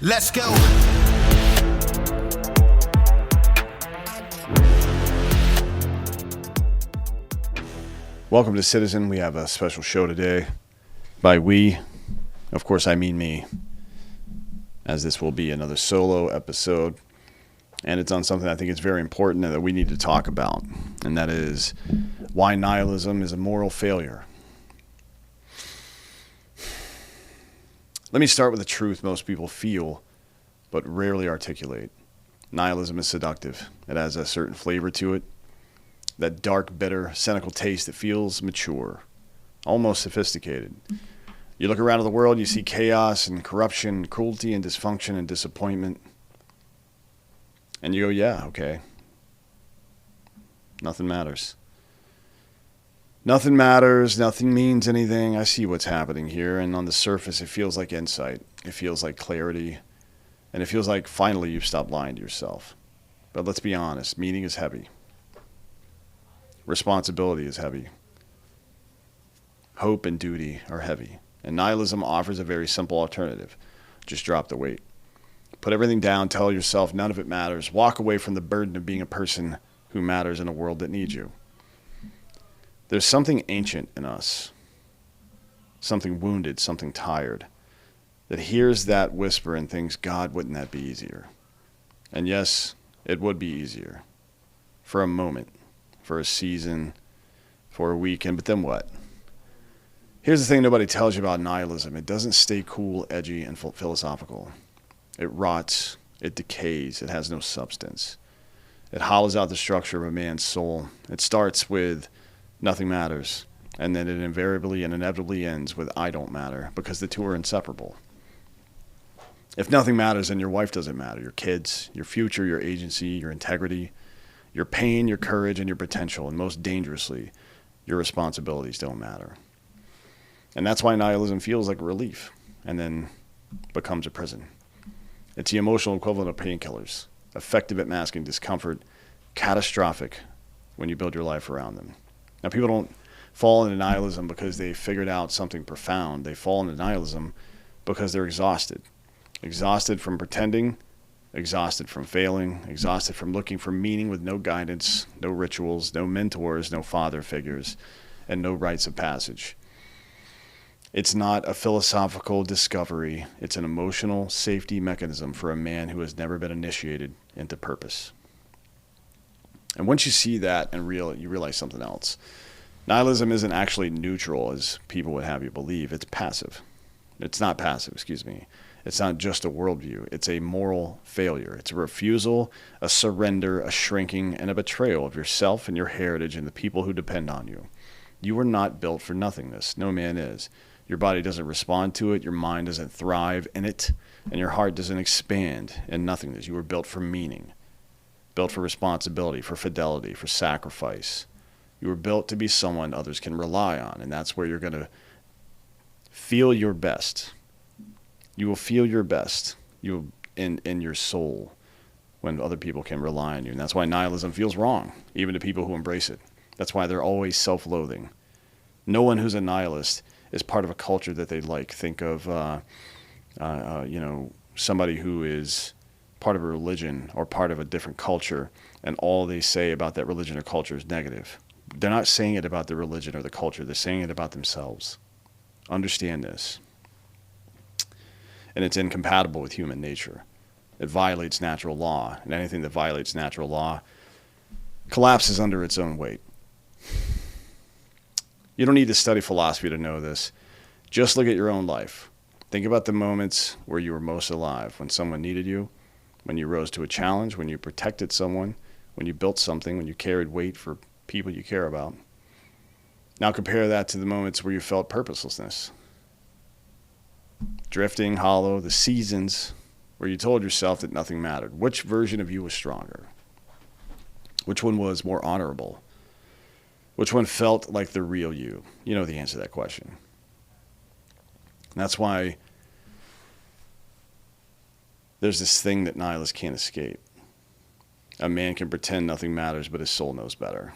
Let's go. Welcome to Citizen. We have a special show today. By we, of course, I mean me, as this will be another solo episode. And it's on something I think is very important and that we need to talk about. And that is why nihilism is a moral failure. Let me start with the truth most people feel, but rarely articulate. Nihilism is seductive. It has a certain flavor to it. That dark, bitter, cynical taste that feels mature, almost sophisticated. You look around at the world, you see chaos and corruption, cruelty and dysfunction and disappointment. And you go, yeah, okay. Nothing matters. Nothing matters. Nothing means anything. I see what's happening here. And on the surface, it feels like insight. It feels like clarity. And it feels like finally you've stopped lying to yourself. But let's be honest. Meaning is heavy. Responsibility is heavy. Hope and duty are heavy. And nihilism offers a very simple alternative. Just drop the weight. Put everything down. Tell yourself none of it matters. Walk away from the burden of being a person who matters in a world that needs you. There's something ancient in us, something wounded, something tired, that hears that whisper and thinks, God, wouldn't that be easier? And yes, it would be easier. For a moment, for a season, for a weekend, but then what? Here's the thing nobody tells you about nihilism. It doesn't stay cool, edgy, and philosophical. It rots, it decays, it has no substance. It hollows out the structure of a man's soul. It starts with nothing matters, and then it invariably and inevitably ends with I don't matter, because the two are inseparable. If nothing matters, then your wife doesn't matter, your kids, your future, your agency, your integrity, your pain, your courage, and your potential, and most dangerously, your responsibilities don't matter. And that's why nihilism feels like a relief, and then becomes a prison. It's the emotional equivalent of painkillers, effective at masking discomfort, catastrophic when you build your life around them. Now, people don't fall into nihilism because they figured out something profound. They fall into nihilism because they're exhausted. Exhausted from pretending, exhausted from failing, exhausted from looking for meaning with no guidance, no rituals, no mentors, no father figures, and no rites of passage. It's not a philosophical discovery. It's an emotional safety mechanism for a man who has never been initiated into purpose. And once you see that and you realize something else. Nihilism isn't actually neutral, as people would have you believe. It's passive. It's not passive, excuse me. It's not just a worldview. It's a moral failure. It's a refusal, a surrender, a shrinking, and a betrayal of yourself and your heritage and the people who depend on you. You were not built for nothingness. No man is. Your body doesn't respond to it. Your mind doesn't thrive in it. And your heart doesn't expand in nothingness. You were built for meaning. Built for responsibility, for fidelity, for sacrifice. You were built to be someone others can rely on, and that's where you're going to feel your best. You will feel your best in your soul when other people can rely on you, and that's why nihilism feels wrong, even to people who embrace it. That's why they're always self-loathing. No one who's a nihilist is part of a culture that they like. Think of, somebody who is part of a religion or part of a different culture, and all they say about that religion or culture is negative. They're not saying it about the religion or the culture. They're saying it about themselves. Understand this. And it's incompatible with human nature. It violates natural law, and anything that violates natural law collapses under its own weight. You don't need to study philosophy to know this. Just look at your own life. Think about the moments where you were most alive, when someone needed you, when you rose to a challenge, when you protected someone, when you built something, when you carried weight for people you care about. Now compare that to the moments where you felt purposelessness. Drifting, hollow, the seasons where you told yourself that nothing mattered. Which version of you was stronger? Which one was more honorable? Which one felt like the real you? You know the answer to that question. And that's why there's this thing that nihilists can't escape. A man can pretend nothing matters, but his soul knows better.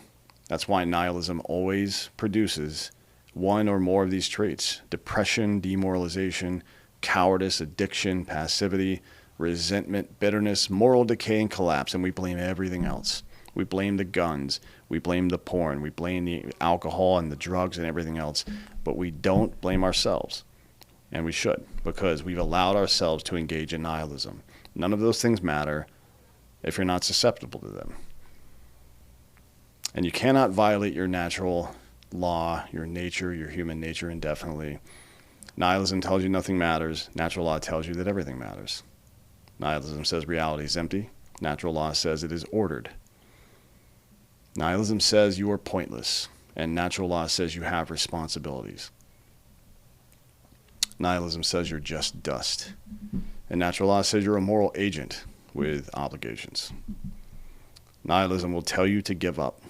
That's why nihilism always produces one or more of these traits: depression, demoralization, cowardice, addiction, passivity, resentment, bitterness, moral decay, and collapse, and we blame everything else. We blame the guns, we blame the porn, we blame the alcohol and the drugs and everything else, but we don't blame ourselves. And we should, because we've allowed ourselves to engage in nihilism. None of those things matter if you're not susceptible to them. And you cannot violate your natural law, your nature, your human nature indefinitely. Nihilism tells you nothing matters. Natural law tells you that everything matters. Nihilism says reality is empty. Natural law says it is ordered. Nihilism says you are pointless, and natural law says you have responsibilities. Nihilism says you're just dust, and natural law says you're a moral agent with obligations. Nihilism will tell you to give up,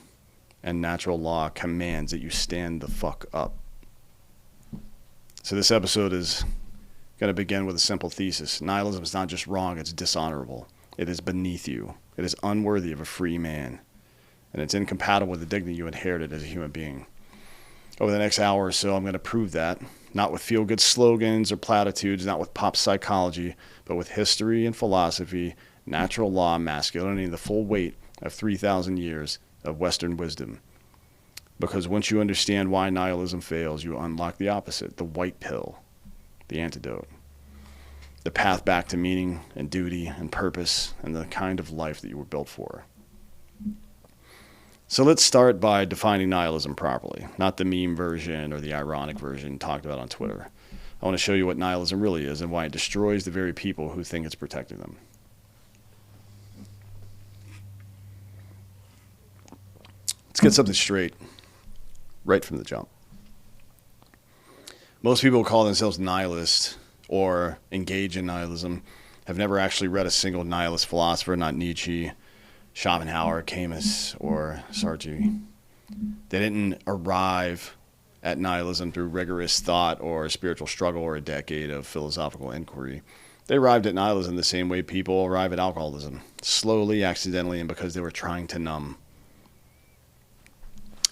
and natural law commands that you stand the fuck up. So this episode is going to begin with a simple thesis. Nihilism is not just wrong, it's dishonorable. It is beneath you. It is unworthy of a free man. And it's incompatible with the dignity you inherited as a human being. Over the next hour or so, I'm going to prove that, not with feel-good slogans or platitudes, not with pop psychology, but with history and philosophy, natural law, masculinity, and the full weight of 3,000 years of Western wisdom. Because once you understand why nihilism fails, you unlock the opposite, the white pill, the antidote, the path back to meaning and duty and purpose and the kind of life that you were built for. So let's start by defining nihilism properly, not the meme version or the ironic version talked about on Twitter. I want to show you what nihilism really is and why it destroys the very people who think it's protecting them. Let's get something straight, right from the jump. Most people who call themselves nihilists or engage in nihilism have never actually read a single nihilist philosopher, not Nietzsche, Schopenhauer, Camus, or Sartre. They didn't arrive at nihilism through rigorous thought or a spiritual struggle or a decade of philosophical inquiry. They arrived at nihilism the same way people arrive at alcoholism, slowly, accidentally, and because they were trying to numb.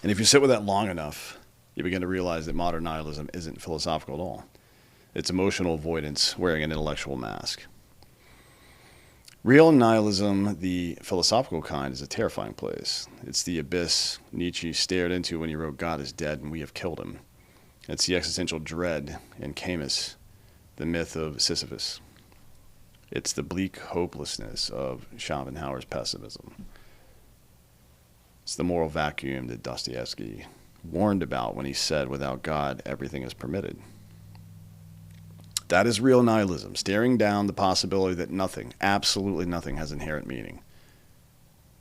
And if you sit with that long enough, you begin to realize that modern nihilism isn't philosophical at all. It's emotional avoidance wearing an intellectual mask. Real nihilism, the philosophical kind, is a terrifying place. It's the abyss Nietzsche stared into when he wrote God is dead and we have killed him. It's the existential dread in Camus, the myth of Sisyphus. It's the bleak hopelessness of Schopenhauer's pessimism. It's the moral vacuum that Dostoevsky warned about when he said, without God, everything is permitted. That is real nihilism, staring down the possibility that nothing, absolutely nothing, has inherent meaning.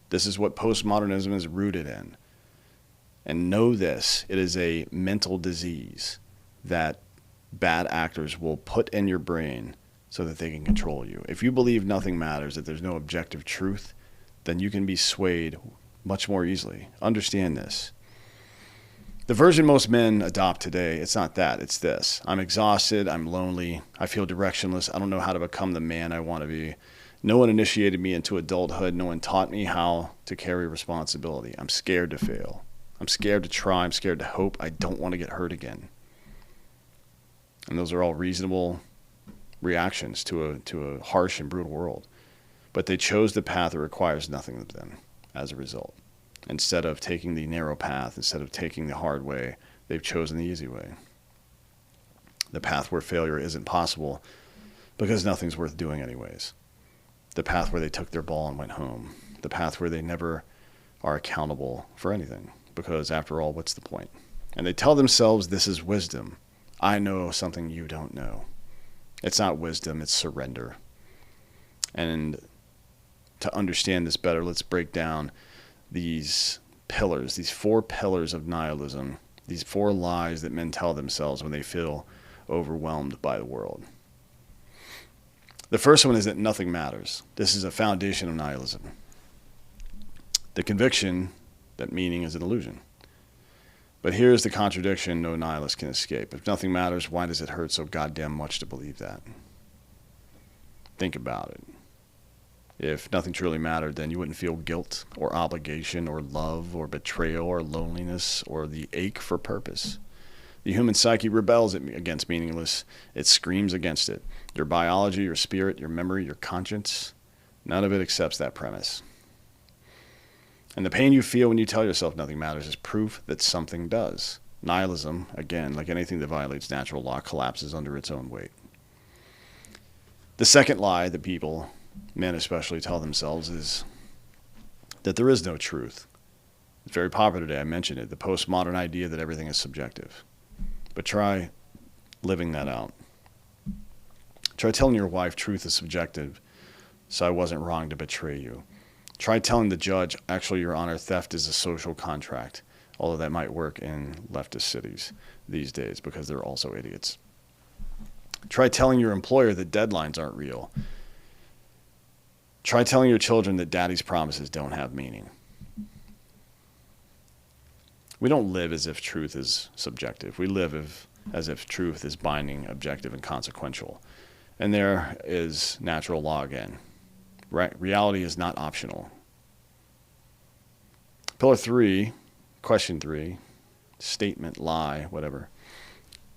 This is what postmodernism is rooted in. And know this, it is a mental disease that bad actors will put in your brain so that they can control you. If you believe nothing matters, that there's no objective truth, then you can be swayed much more easily. Understand this. The version most men adopt today, it's not that, it's this. I'm exhausted, I'm lonely, I feel directionless, I don't know how to become the man I want to be. No one initiated me into adulthood, no one taught me how to carry responsibility. I'm scared to fail. I'm scared to try, I'm scared to hope, I don't want to get hurt again. And those are all reasonable reactions to a harsh and brutal world. But they chose the path that requires nothing of them as a result. Instead of taking the narrow path, instead of taking the hard way, they've chosen the easy way. The path where failure isn't possible because nothing's worth doing anyways. The path where they took their ball and went home. The path where they never are accountable for anything because, after all, what's the point? And they tell themselves this is wisdom. I know something you don't know. It's not wisdom, it's surrender. And to understand this better, let's break down these pillars, these 4 pillars of nihilism, these 4 lies that men tell themselves when they feel overwhelmed by the world. The first one is that nothing matters. This is a foundation of nihilism. The conviction that meaning is an illusion. But here's the contradiction no nihilist can escape. If nothing matters, why does it hurt so goddamn much to believe that? Think about it. If nothing truly mattered, then you wouldn't feel guilt or obligation or love or betrayal or loneliness or the ache for purpose. The human psyche rebels against meaningless. It screams against it. Your biology, your spirit, your memory, your conscience, none of it accepts that premise. And the pain you feel when you tell yourself nothing matters is proof that something does. Nihilism, again, like anything that violates natural law, collapses under its own weight. The second lie that people, men especially, tell themselves is that there is no truth. It's very popular today. I mentioned it. The postmodern idea that everything is subjective. But try living that out. Try telling your wife truth is subjective, so I wasn't wrong to betray you. Try telling the judge, actually, Your Honor, theft is a social contract, although that might work in leftist cities these days because they're also idiots. Try telling your employer that deadlines aren't real. Try telling your children that daddy's promises don't have meaning. We don't live as if truth is subjective. We live as if truth is binding, objective, and consequential. And there is natural law again. Reality is not optional. Pillar 3, question 3, statement, lie, whatever.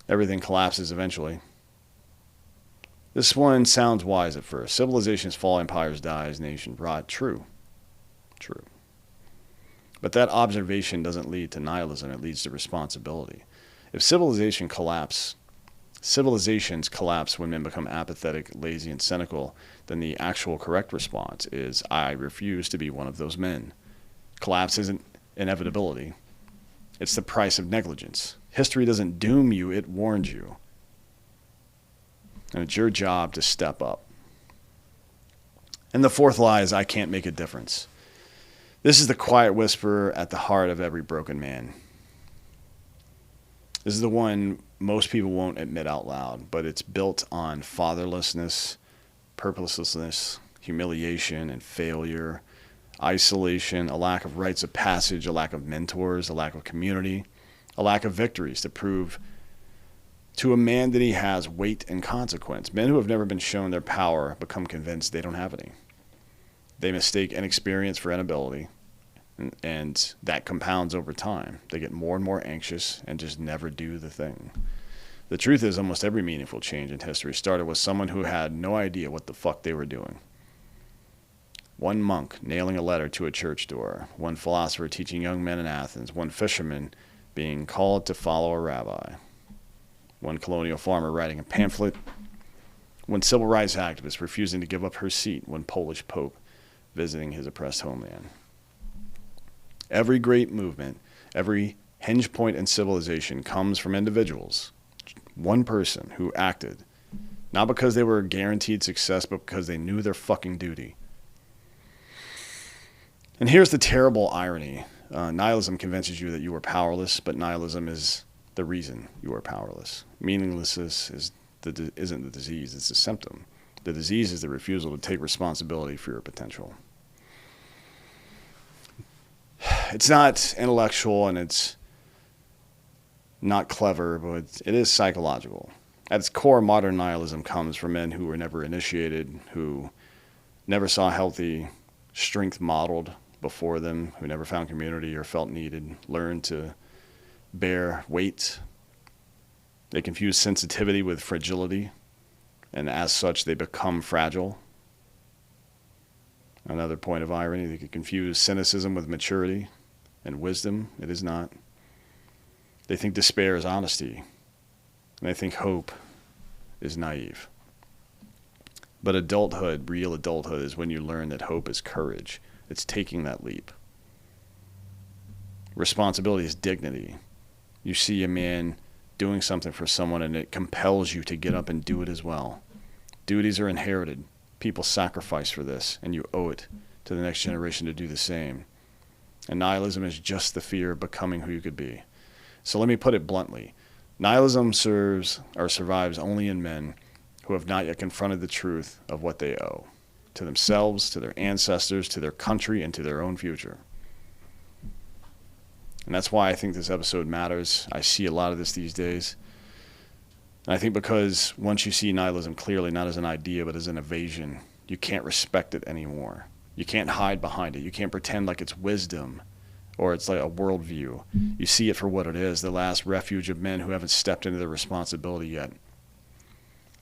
Everything collapses eventually. This one sounds wise at first. Civilizations fall, empires die, nations rot. True. True. But that observation doesn't lead to nihilism. It leads to responsibility. If civilizations collapse when men become apathetic, lazy, and cynical, then the actual correct response is, I refuse to be one of those men. Collapse isn't inevitability. It's the price of negligence. History doesn't doom you, it warns you. And it's your job to step up. And the fourth lie is, I can't make a difference. This is the quiet whisper at the heart of every broken man. This is the one most people won't admit out loud, but it's built on fatherlessness, purposelessness, humiliation, and failure, isolation, a lack of rites of passage, a lack of mentors, a lack of community, a lack of victories to prove to a man that he has weight and consequence. Men who have never been shown their power become convinced they don't have any. They mistake inexperience for inability, and that compounds over time. They get more and more anxious and just never do the thing. The truth is, almost every meaningful change in history started with someone who had no idea what the fuck they were doing. One monk nailing a letter to a church door, one philosopher teaching young men in Athens, one fisherman being called to follow a rabbi, one colonial farmer writing a pamphlet, one civil rights activist refusing to give up her seat, one Polish pope visiting his oppressed homeland. Every great movement, every hinge point in civilization comes from individuals, one person who acted, not because they were guaranteed success, but because they knew their fucking duty. And here's the terrible irony. Nihilism convinces you that you are powerless, but nihilism is the reason you are powerless. Meaninglessness isn't the disease, it's a symptom. The disease is the refusal to take responsibility for your potential. It's not intellectual and it's not clever, but it is psychological. At its core, modern nihilism comes from men who were never initiated, who never saw healthy strength modeled before them, who never found community or felt needed, learned to bear weight. They confuse sensitivity with fragility, and as such, they become fragile. Another point of irony, they could confuse cynicism with maturity and wisdom. It is not. They think despair is honesty, and they think hope is naive. But adulthood, real adulthood, is when you learn that hope is courage. It's taking that leap. Responsibility is dignity. You see a man doing something for someone and it compels you to get up and do it as well. Duties are inherited. People sacrifice for this, and you owe it to the next generation to do the same. And nihilism is just the fear of becoming who you could be. So let me put it bluntly. Nihilism survives only in men who have not yet confronted the truth of what they owe to themselves, to their ancestors, to their country, and to their own future. And that's why I think this episode matters. I see a lot of this these days. And I think because once you see nihilism clearly, not as an idea, but as an evasion, you can't respect it anymore. You can't hide behind it. You can't pretend like it's wisdom or it's like a worldview. You see it for what it is, the last refuge of men who haven't stepped into their responsibility yet.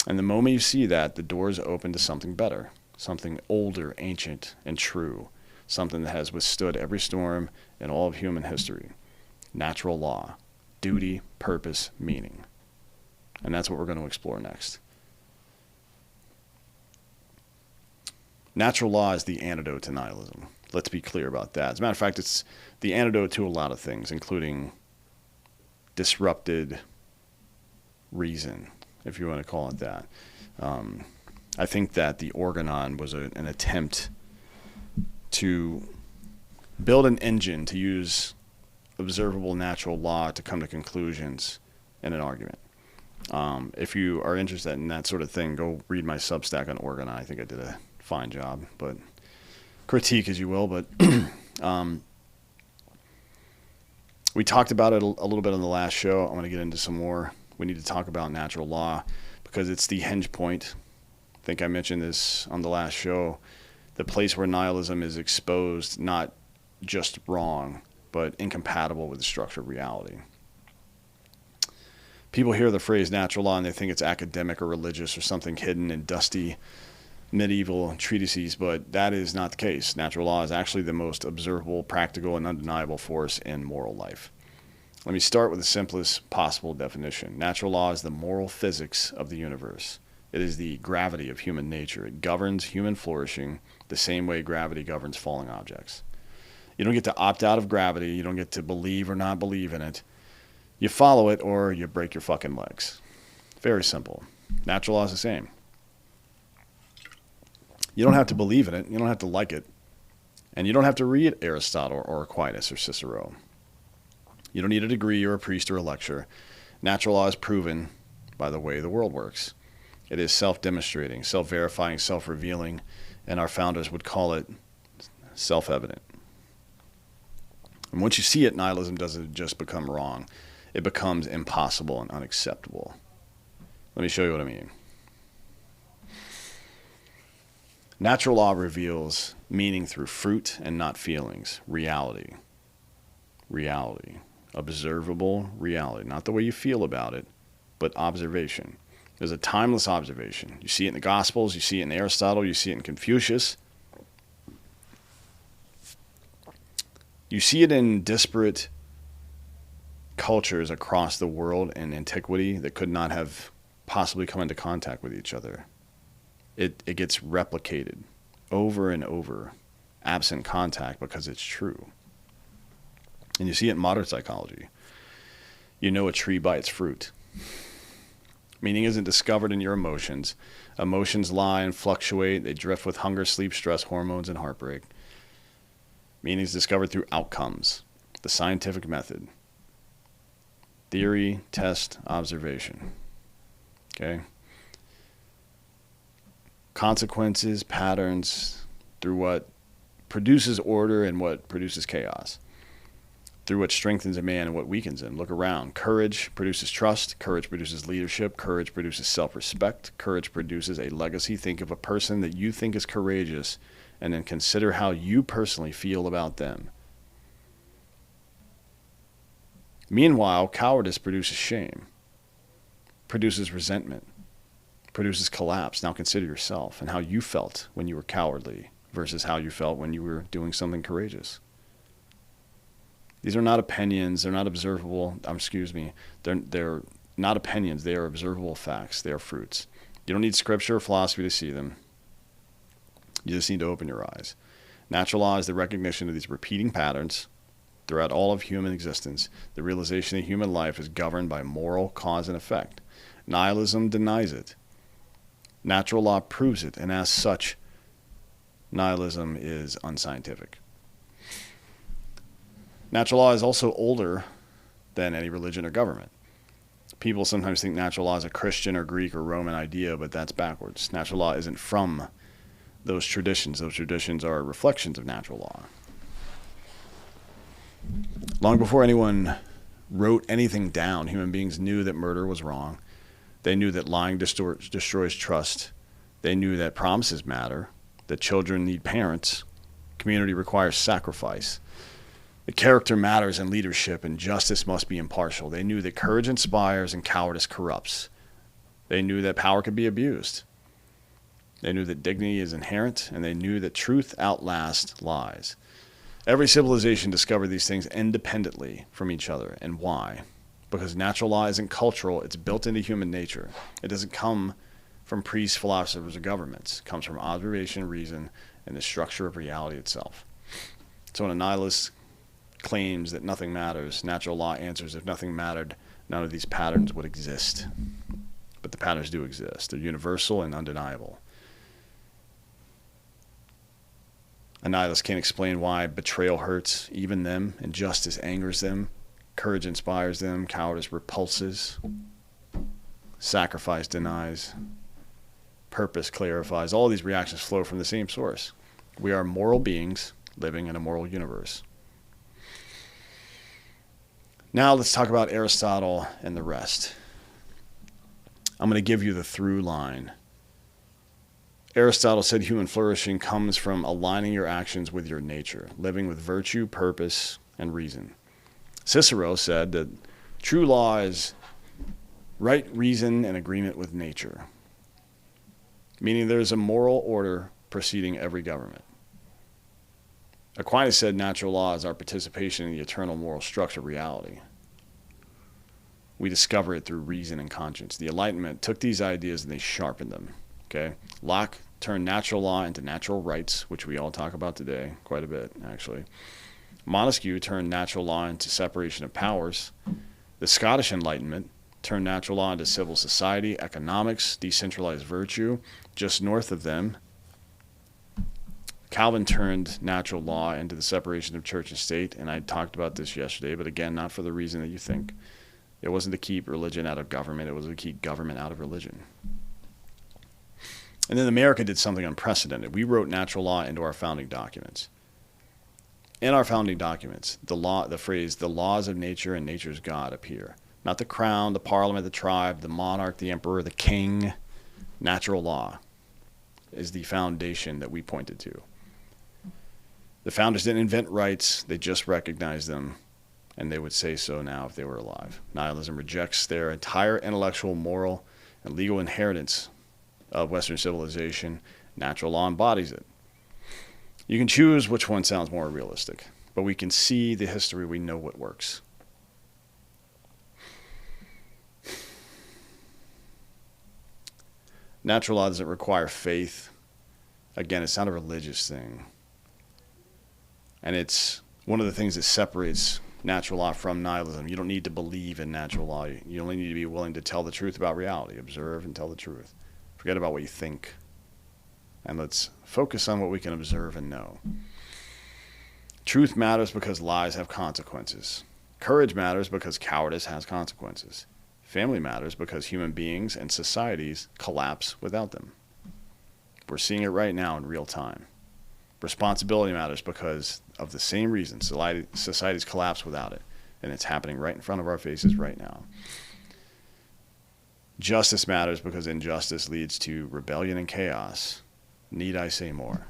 And the moment you see that, the doors open to something better, something older, ancient, and true, something that has withstood every storm in all of human history. Natural law, duty, purpose, meaning. And that's what we're going to explore next. Natural law is the antidote to nihilism. Let's be clear about that. As a matter of fact, it's the antidote to a lot of things, including disrupted reason, if you want to call it that. I think that the Organon was an attempt to build an engine to use observable natural law to come to conclusions in an argument. If you are interested in that sort of thing, go read my Substack on Organon. I think I did a fine job, but critique as you will. But we talked about it a little bit on the last show. I want to get into some more. We need to talk about natural law because it's the hinge point. I think I mentioned this on the last show. The place where nihilism is exposed, not just wrong, but incompatible with the structure of reality. People hear the phrase natural law and they think it's academic or religious or something hidden in dusty medieval treatises, but that is not the case. Natural law is actually the most observable, practical, and undeniable force in moral life. Let me start with the simplest possible definition. Natural law is the moral physics of the universe. It is the gravity of human nature. It governs human flourishing the same way gravity governs falling objects. You don't get to opt out of gravity. You don't get to believe or not believe in it. You follow it or you break your fucking legs. Very simple. Natural law is the same. You don't have to believe in it. You don't have to like it. And you don't have to read Aristotle or Aquinas or Cicero. You don't need a degree or a priest or a lecture. Natural law is proven by the way the world works. It is self-demonstrating, self-verifying, self-revealing, and our founders would call it self-evident. And once you see it, nihilism doesn't just become wrong. It becomes impossible and unacceptable. Let me show you what I mean. Natural law reveals meaning through fruit and not feelings. Reality. Reality. Observable reality. Not the way you feel about it, but observation. There's a timeless observation. You see it in the Gospels, you see it in Aristotle, you see it in Confucius. You see it in disparate cultures across the world in antiquity that could not have possibly come into contact with each other. It gets replicated over and over, absent contact, because it's true. And you see it in modern psychology. You know a tree by its fruit. Meaning isn't discovered in your emotions. Emotions lie and fluctuate. They drift with hunger, sleep, stress, hormones, and heartbreak. Meaning is discovered through outcomes, the scientific method. Theory, test, observation. Okay? Consequences, patterns, through what produces order and what produces chaos. Through what strengthens a man and what weakens him. Look around. Courage produces trust. Courage produces leadership. Courage produces self-respect. Courage produces a legacy. Think of a person that you think is courageous and then consider how you personally feel about them. Meanwhile, cowardice produces shame, produces resentment, produces collapse. Now consider yourself and how you felt when you were cowardly versus how you felt when you were doing something courageous. These are not opinions. They're not observable. They're not opinions. They are observable facts. They are fruits. You don't need scripture or philosophy to see them. You just need to open your eyes. Natural law is the recognition of these repeating patterns throughout all of human existence. The realization that human life is governed by moral cause and effect. Nihilism denies it. Natural law proves it, and as such, nihilism is unscientific. Natural law is also older than any religion or government. People sometimes think natural law is a Christian or Greek or Roman idea, but that's backwards. Natural law isn't from those traditions. Those traditions are reflections of natural law. Long before anyone wrote anything down, human beings knew that murder was wrong. They knew that lying destroys trust. They knew that promises matter, that children need parents, community requires sacrifice. The character matters in leadership, and justice must be impartial. They knew that courage inspires and cowardice corrupts. They knew that power could be abused. They knew that dignity is inherent, and they knew that truth outlasts lies. Every civilization discovered these things independently from each other. And why? Because natural law isn't cultural, it's built into human nature. It doesn't come from priests, philosophers, or governments. It comes from observation, reason, and the structure of reality itself. So when a nihilist claims that nothing matters, natural law answers, if nothing mattered, none of these patterns would exist. But the patterns do exist. They're universal and undeniable. A nihilist can't explain why betrayal hurts even them, injustice angers them, courage inspires them, cowardice repulses, sacrifice denies, purpose clarifies. All these reactions flow from the same source. We are moral beings living in a moral universe. Now let's talk about Aristotle and the rest. I'm going to give you the through line. Aristotle said human flourishing comes from aligning your actions with your nature, living with virtue, purpose, and reason. Cicero said that true law is right reason and agreement with nature, meaning there is a moral order preceding every government. Aquinas said natural law is our participation in the eternal moral structure of reality. We discover it through reason and conscience. The Enlightenment took these ideas and they sharpened them. Okay? Locke turned natural law into natural rights, which we all talk about today, quite a bit, actually. Montesquieu turned natural law into separation of powers. The Scottish Enlightenment turned natural law into civil society, economics, decentralized virtue. Just north of them, Calvin turned natural law into the separation of church and state, and I talked about this yesterday, but again, not for the reason that you think. It wasn't to keep religion out of government, it was to keep government out of religion. And then America did something unprecedented. We wrote natural law into our founding documents. In our founding documents, the phrase, the laws of nature and nature's God appear. Not the crown, the parliament, the tribe, the monarch, the emperor, the king. Natural law is the foundation that we pointed to. The founders didn't invent rights, they just recognized them, and they would say so now if they were alive. Nihilism rejects their entire intellectual, moral, and legal inheritance of Western civilization. Natural law embodies it. You can choose which one sounds more realistic, but we can see the history, we know what works. Natural law doesn't require faith. Again, it's not a religious thing. And it's one of the things that separates natural law from nihilism. You don't need to believe in natural law. You only need to be willing to tell the truth about reality. Observe and tell the truth. Forget about what you think. And let's focus on what we can observe and know. Truth matters because lies have consequences. Courage matters because cowardice has consequences. Family matters because human beings and societies collapse without them. We're seeing it right now in real time. Responsibility matters because of the same reason societies collapse without it. And it's happening right in front of our faces right now. Justice matters because injustice leads to rebellion and chaos. Need I say more?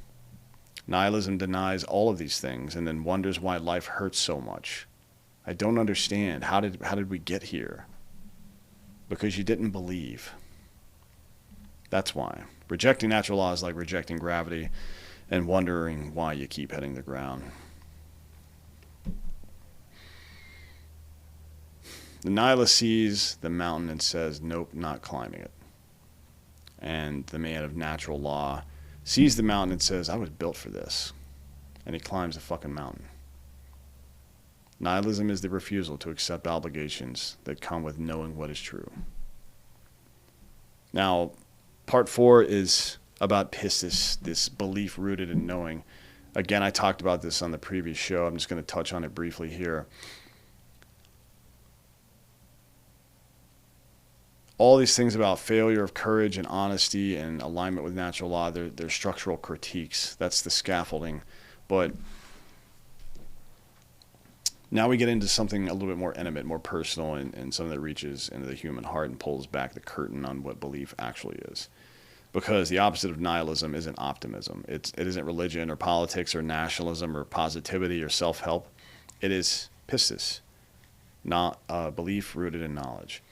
Nihilism denies all of these things and then wonders why life hurts so much. I don't understand. How did we get here? Because you didn't believe. That's why. Rejecting natural law is like rejecting gravity and wondering why you keep hitting the ground. The nihilist sees the mountain and says, nope, not climbing it. And the man of natural law sees the mountain and says, I was built for this. And he climbs the fucking mountain. Nihilism is the refusal to accept obligations that come with knowing what is true. Now, part 4 is about pistis, this belief rooted in knowing. Again, I talked about this on the previous show. I'm just going to touch on it briefly here. All these things about failure of courage and honesty and alignment with natural law, they're structural critiques. That's the scaffolding. But now we get into something a little bit more intimate, more personal, and something that reaches into the human heart and pulls back the curtain on what belief actually is. Because the opposite of nihilism isn't optimism. It isn't religion or politics or nationalism or positivity or self-help. It is pistis, not belief rooted in knowledge.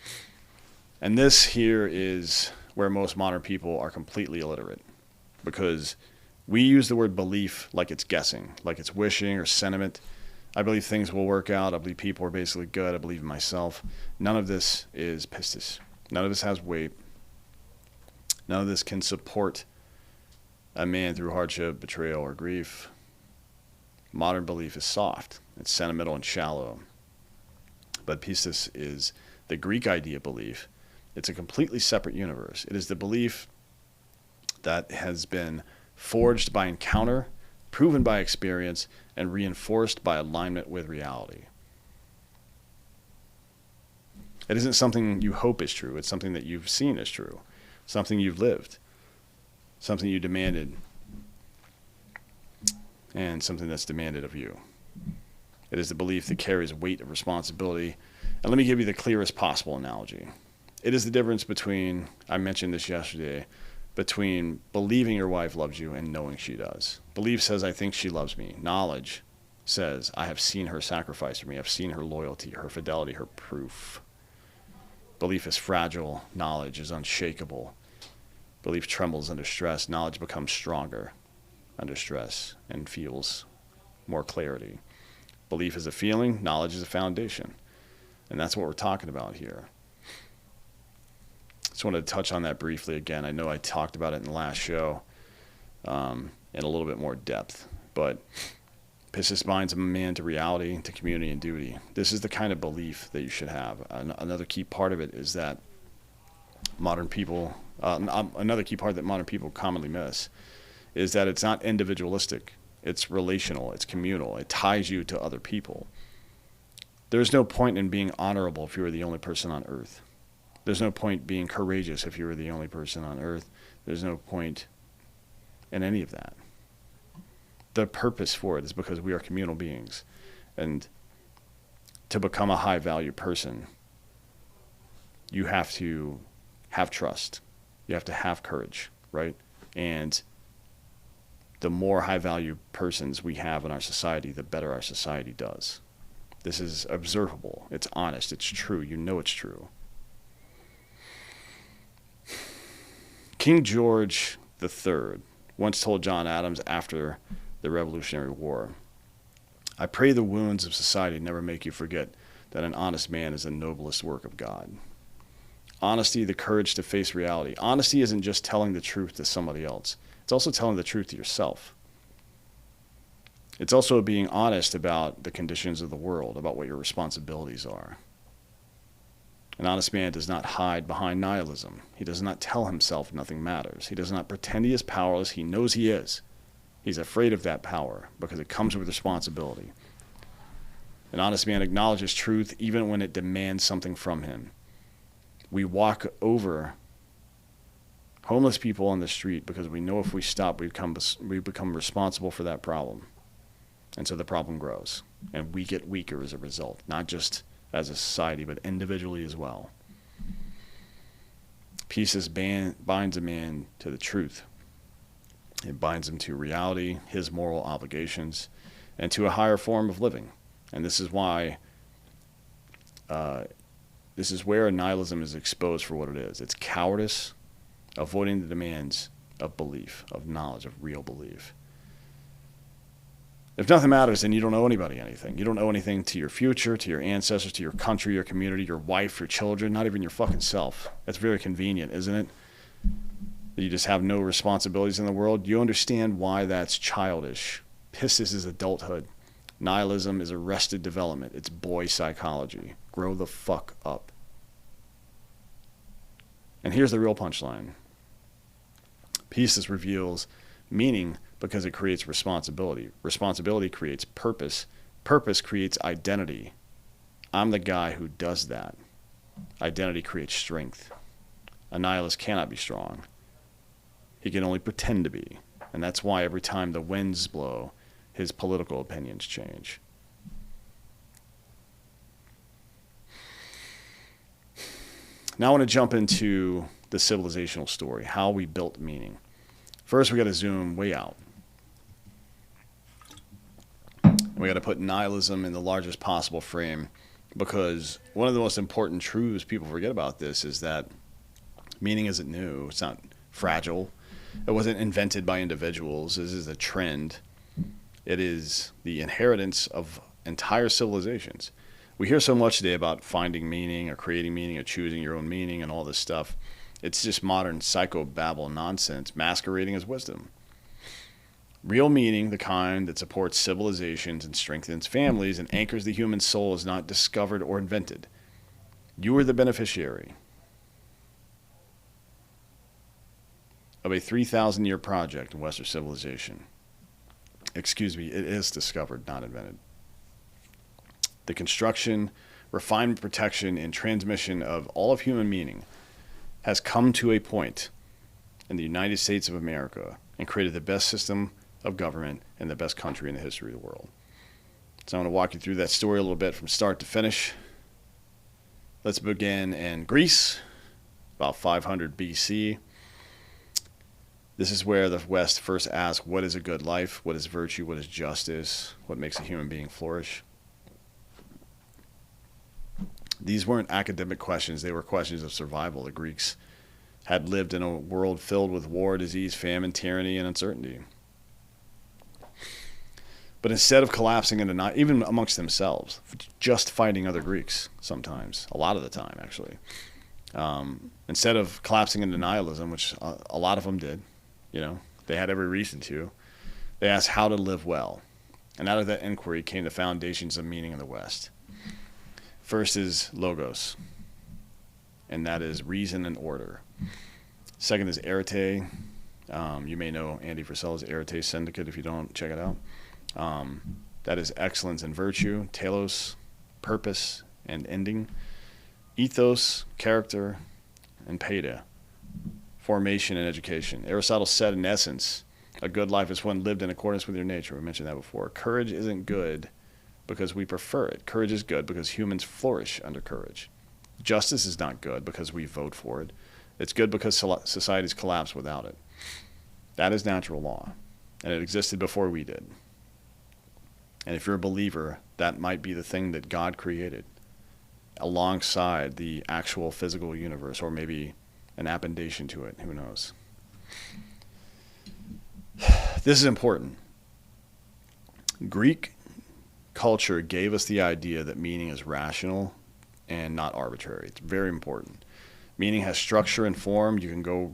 And this here is where most modern people are completely illiterate, because we use the word belief like it's guessing, like it's wishing or sentiment. I believe things will work out. I believe people are basically good. I believe in myself. None of this is pistis. None of this has weight. None of this can support a man through hardship, betrayal, or grief. Modern belief is soft. It's sentimental and shallow. But pistis is the Greek idea of belief. It's a completely separate universe. It is the belief that has been forged by encounter, proven by experience, and reinforced by alignment with reality. It isn't something you hope is true. It's something that you've seen as true, something you've lived, something you demanded, and something that's demanded of you. It is the belief that carries weight of responsibility. And let me give you the clearest possible analogy. It is the difference between, I mentioned this yesterday, between believing your wife loves you and knowing she does. Belief says, I think she loves me. Knowledge says, I have seen her sacrifice for me. I've seen her loyalty, her fidelity, her proof. Belief is fragile. Knowledge is unshakable. Belief trembles under stress. Knowledge becomes stronger under stress and feels more clarity. Belief is a feeling. Knowledge is a foundation. And that's what we're talking about here. Just wanted to touch on that briefly again. I know I talked about it in the last show in a little bit more depth, but pistis binds a man to reality, to community, and duty. This is the kind of belief that you should have. Another key part of it is that modern people, another key part that modern people commonly miss is that it's not individualistic. It's relational. It's communal. It ties you to other people. There's no point in being honorable if you are the only person on earth. There's no point being courageous if you were the only person on earth. There's no point in any of that. The purpose for it is because we are communal beings. And to become a high-value person, you have to have trust. You have to have courage, right? And the more high-value persons we have in our society, the better our society does. This is observable. It's honest. It's true. You know it's true. King George III once told John Adams after the Revolutionary War, I pray the wounds of society never make you forget that an honest man is the noblest work of God. Honesty, the courage to face reality. Honesty isn't just telling the truth to somebody else. It's also telling the truth to yourself. It's also being honest about the conditions of the world, about what your responsibilities are. An honest man does not hide behind nihilism. He does not tell himself nothing matters. He does not pretend he is powerless. He knows he is. He's afraid of that power because it comes with responsibility. An honest man acknowledges truth even when it demands something from him. We walk over homeless people on the street because we know if we stop, we become responsible for that problem. And so the problem grows. And we get weaker as a result, not just as a society, but individually as well. Pistis binds a man to the truth. It binds him to reality, his moral obligations, and to a higher form of living. And this is why, this is where nihilism is exposed for what it is. It's cowardice, avoiding the demands of belief, of knowledge, of real belief. If nothing matters, then you don't owe anybody anything. You don't owe anything to your future, to your ancestors, to your country, your community, your wife, your children, not even your fucking self. That's very convenient, isn't it? You just have no responsibilities in the world. You understand why that's childish. Pistis is adulthood. Nihilism is arrested development. It's boy psychology. Grow the fuck up. And here's the real punchline. Pistis reveals meaning because it creates responsibility. Responsibility creates purpose. Purpose creates identity. I'm the guy who does that. Identity creates strength. A nihilist cannot be strong. He can only pretend to be. And that's why every time the winds blow, his political opinions change. Now I want to jump into the civilizational story, how we built meaning. First, we got to zoom way out. We got to put nihilism in the largest possible frame, because one of the most important truths people forget about this is that meaning isn't new. It's not fragile. It wasn't invented by individuals. This is a trend. It is the inheritance of entire civilizations. We hear so much today about finding meaning or creating meaning or choosing your own meaning and all this stuff. It's just modern psychobabble nonsense masquerading as wisdom. Real meaning, the kind that supports civilizations and strengthens families and anchors the human soul, is not discovered or invented. You are the beneficiary of a 3,000-year project in Western civilization. Excuse me, it is discovered, not invented. The construction, refinement, protection, and transmission of all of human meaning has come to a point in the United States of America and created the best system of government and the best country in the history of the world. So I'm going to walk you through that story a little bit from start to finish. Let's begin in Greece, about 500 BC. This is where the West first asked, what is a good life? What is virtue? What is justice? What makes a human being flourish? These weren't academic questions. They were questions of survival. The Greeks had lived in a world filled with war, disease, famine, tyranny, and uncertainty. But instead of collapsing into, even amongst themselves, just fighting other Greeks sometimes, a lot of the time actually, instead of collapsing into nihilism, which a lot of them did, they had every reason to, they asked how to live well. And out of that inquiry came the foundations of meaning in the West. First is logos, and that is reason and order. Second is arete. You may know Andy Frisella's Arete Syndicate. If you don't, check it out. That is excellence and virtue. Telos, purpose and ending. Ethos, character, and paida, formation and education. Aristotle said, in essence, a good life is one lived in accordance with your nature. We mentioned that before. Courage isn't good because we prefer it. Courage is good because humans flourish under courage. Justice is not good because we vote for it. It's good because societies collapse without it. That is natural law, and it existed before we did. And if you're a believer, that might be the thing that God created alongside the actual physical universe, or maybe an appendation to it. Who knows? This is important. Greek culture gave us the idea that meaning is rational and not arbitrary. It's very important. Meaning has structure and form. You can go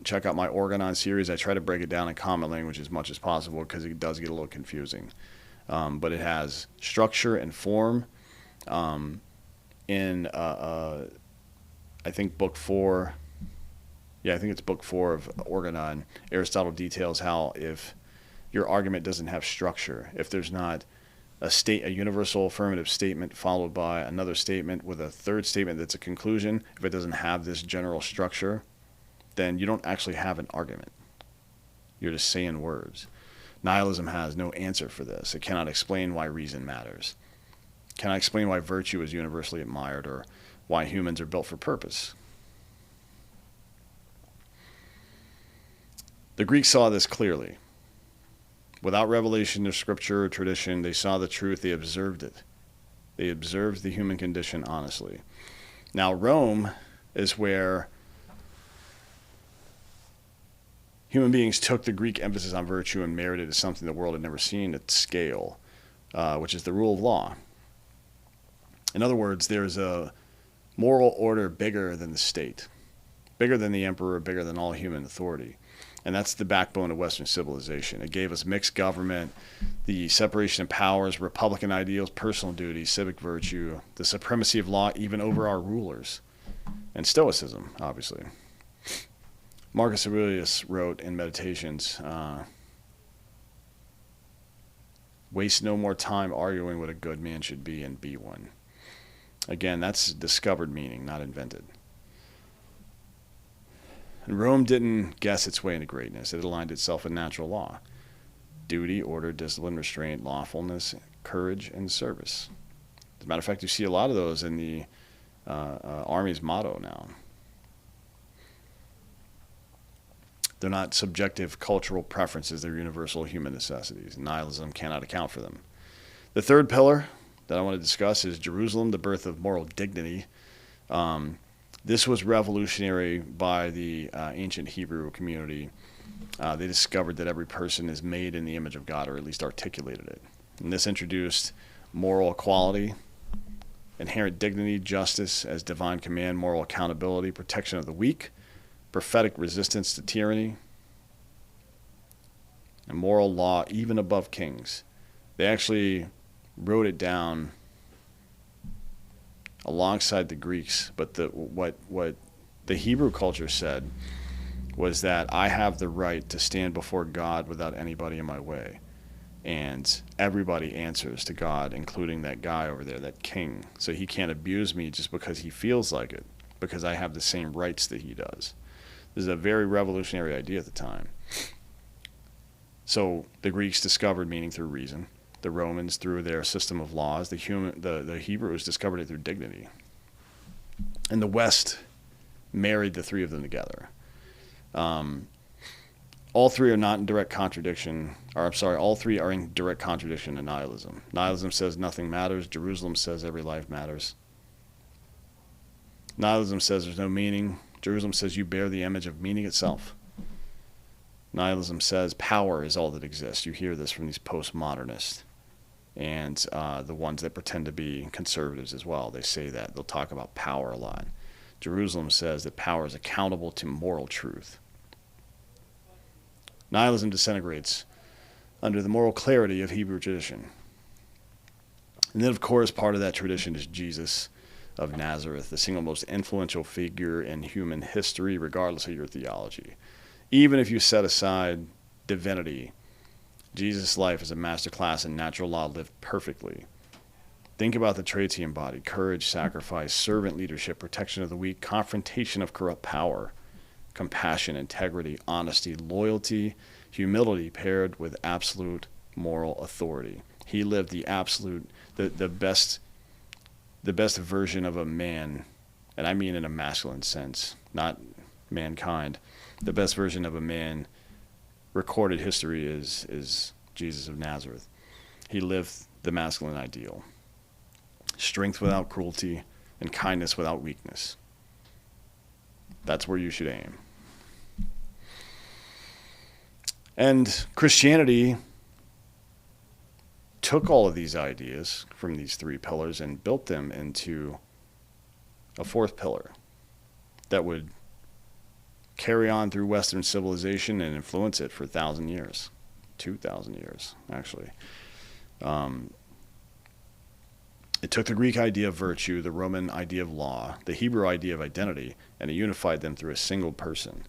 check out my Organon series. I try to break it down in common language as much as possible because it does get a little confusing. But it has structure and form. In I think book 4, I think it's book 4 of Organon, Aristotle details how if your argument doesn't have structure, if there's not a universal affirmative statement followed by another statement with a third statement that's a conclusion, if it doesn't have this general structure, then you don't actually have an argument. You're just saying words. Nihilism has no answer for this. It cannot explain why reason matters. It cannot explain why virtue is universally admired or why humans are built for purpose. The Greeks saw this clearly. Without revelation or scripture or tradition, they saw the truth, they observed it. They observed the human condition honestly. Now, Rome is where human beings took the Greek emphasis on virtue and married it as something the world had never seen at scale, which is the rule of law. In other words, there's a moral order bigger than the state, bigger than the emperor, bigger than all human authority. And that's the backbone of Western civilization. It gave us mixed government, the separation of powers, republican ideals, personal duty, civic virtue, the supremacy of law even over our rulers, and stoicism, obviously. Marcus Aurelius wrote in Meditations, waste no more time arguing what a good man should be and be one. Again, that's discovered meaning, not invented. And Rome didn't guess its way into greatness. It aligned itself with natural law. Duty, order, discipline, restraint, lawfulness, courage, and service. As a matter of fact, you see a lot of those in the Army's motto now. They're not subjective cultural preferences. They're universal human necessities. Nihilism cannot account for them. The third pillar that I want to discuss is Jerusalem, the birth of moral dignity. This was revolutionary by the ancient Hebrew community. They discovered that every person is made in the image of God, or at least articulated it. And this introduced moral equality, inherent dignity, justice as divine command, moral accountability, protection of the weak, prophetic resistance to tyranny, and moral law even above kings. They actually wrote it down alongside the Greeks, but what the Hebrew culture said was that I have the right to stand before God without anybody in my way. And everybody answers to God, including that guy over there, that king. So he can't abuse me just because he feels like it, because I have the same rights that he does. This is a very revolutionary idea at the time. So the Greeks discovered meaning through reason. The Romans through their system of laws. The Hebrews discovered it through dignity. And the West married the three of them together. All three are not in direct contradiction, all three are in direct contradiction to nihilism. Nihilism says nothing matters. Jerusalem says every life matters. Nihilism says there's no meaning. Jerusalem says you bear the image of meaning itself. Nihilism says power is all that exists. You hear this from these postmodernists and the ones that pretend to be conservatives as well. They say that. They'll talk about power a lot. Jerusalem says that power is accountable to moral truth. Nihilism disintegrates under the moral clarity of Hebrew tradition. And then, of course, part of that tradition is Jesus of Nazareth, the single most influential figure in human history, regardless of your theology. Even if you set aside divinity, Jesus' life is a masterclass in natural law lived perfectly. Think about the traits he embodied: courage, sacrifice, servant leadership, protection of the weak, confrontation of corrupt power, compassion, integrity, honesty, loyalty, humility paired with absolute moral authority. He lived the best version of a man, and I mean in a masculine sense, not mankind. The best version of a man recorded history is Jesus of Nazareth. He lived the masculine ideal. Strength without cruelty and kindness without weakness. That's where you should aim. And Christianity took all of these ideas from these three pillars and built them into a fourth pillar that would carry on through Western civilization and influence it for 1,000 years, 2,000 years, actually. It took the Greek idea of virtue, the Roman idea of law, the Hebrew idea of identity, and it unified them through a single person.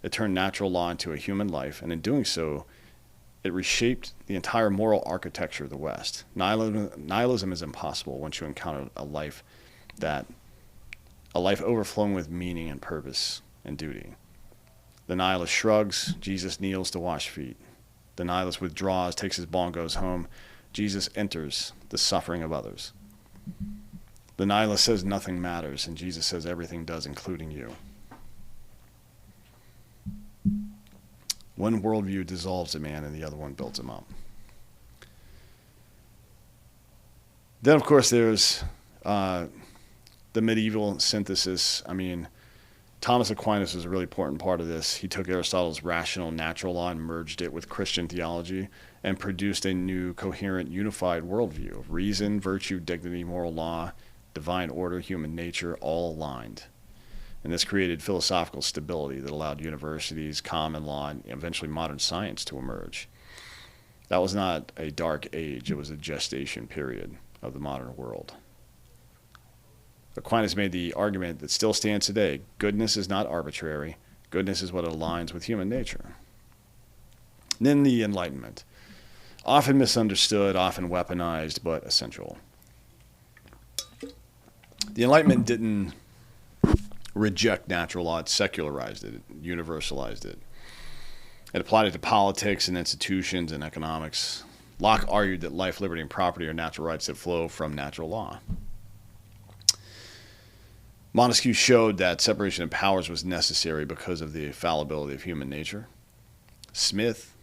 It turned natural law into a human life, and in doing so, it reshaped the entire moral architecture of the West. Nihilism is impossible once you encounter a life overflowing with meaning and purpose and duty. The nihilist shrugs, Jesus kneels to wash feet. The nihilist withdraws, takes his ball and goes home. Jesus enters the suffering of others. The nihilist says nothing matters, and Jesus says everything does, including you. One worldview dissolves a man and the other one builds him up. Then, of course, there's the medieval synthesis. I mean, Thomas Aquinas was a really important part of this. He took Aristotle's rational natural law and merged it with Christian theology and produced a new, coherent, unified worldview of reason, virtue, dignity, moral law, divine order, human nature, all aligned. And this created philosophical stability that allowed universities, common law, and eventually modern science to emerge. That was not a dark age. It was a gestation period of the modern world. Aquinas made the argument that still stands today: goodness is not arbitrary. Goodness is what aligns with human nature. And then the Enlightenment. Often misunderstood, often weaponized, but essential. The Enlightenment didn't reject natural law. It secularized it. It universalized it. It applied it to politics and institutions and economics. Locke argued that life, liberty, and property are natural rights that flow from natural law. Montesquieu showed that separation of powers was necessary because of the fallibility of human nature. Smith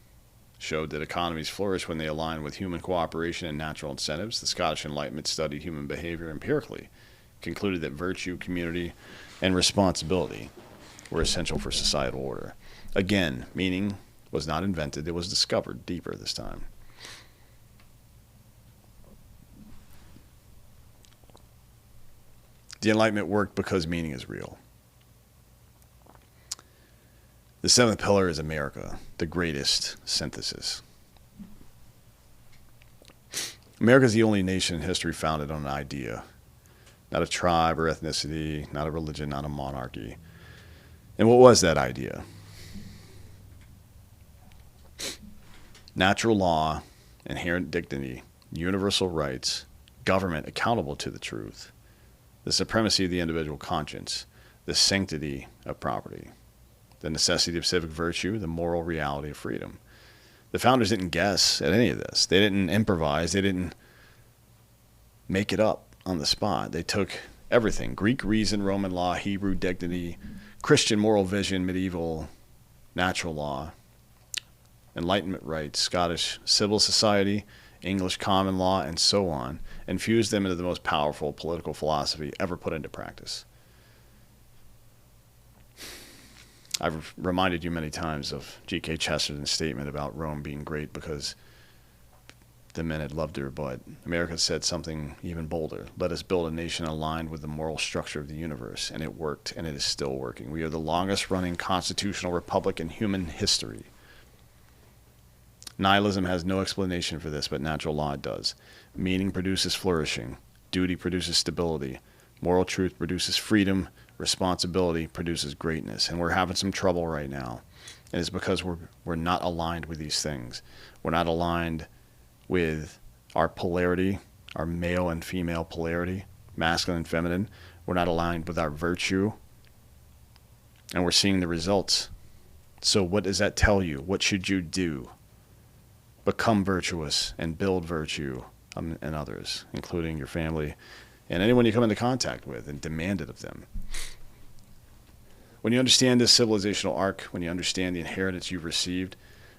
showed that economies flourish when they align with human cooperation and natural incentives. The Scottish Enlightenment studied human behavior empirically, concluded that virtue, community, and responsibility were essential for societal order. Again, meaning was not invented, it was discovered deeper this time. The Enlightenment worked because meaning is real. The seventh pillar is America, the greatest synthesis. America is the only nation in history founded on an idea, not a tribe or ethnicity, not a religion, not a monarchy. And what was that idea? Natural law, inherent dignity, universal rights, government accountable to the truth, the supremacy of the individual conscience, the sanctity of property, the necessity of civic virtue, the moral reality of freedom. The founders didn't guess at any of this. They didn't improvise. They didn't make it up on the spot. They took everything: Greek reason, Roman law, Hebrew dignity, Christian moral vision, medieval natural law, Enlightenment rights, Scottish civil society, English common law, and so on, and fused them into the most powerful political philosophy ever put into practice. I've reminded you many times of G.K. Chesterton's statement about Rome being great because the men had loved her, but America said something even bolder. Let us build a nation aligned with the moral structure of the universe. And it worked, and it is still working. We are the longest running constitutional republic in human history. Nihilism has no explanation for this, but natural law does. Meaning produces flourishing. Duty produces stability. Moral truth produces freedom. Responsibility produces greatness. And we're having some trouble right now. And it's because we're not aligned with these things. We're not aligned with our polarity, our male and female polarity, masculine and feminine. We're not aligned with our virtue. And we're seeing the results. So what does that tell you? What should you do? Become virtuous and build virtue in others, including your family and anyone you come into contact with, and demand it of them. When you understand this civilizational arc, when you understand the inheritance you've received,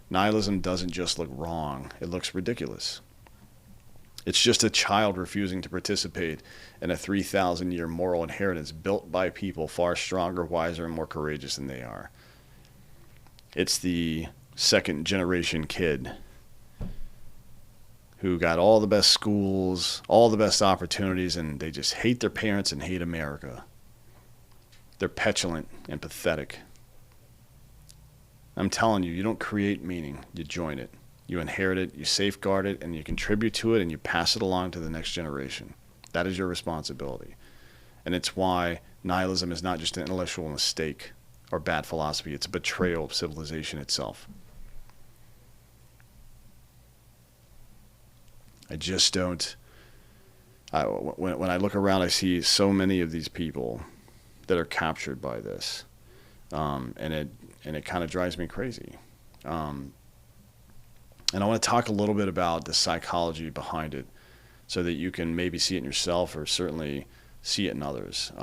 nihilism doesn't just look wrong, it looks ridiculous. It's just a child refusing to participate in a 3,000-year moral inheritance built by people far stronger, wiser, and more courageous than they are. It's the second-generation kid who got all the best schools, all the best opportunities, and they just hate their parents and hate America. They're petulant and pathetic. I'm telling you, you don't create meaning, you join it. You inherit it, you safeguard it, and you contribute to it, and you pass it along to the next generation. That is your responsibility. And it's why nihilism is not just an intellectual mistake or bad philosophy, it's a betrayal of civilization itself. I just don't. When I look around, I see so many of these people that are captured by this, and it kind of drives me crazy. And I want to talk a little bit about the psychology behind it, so that you can maybe see it in yourself, or certainly see it in others.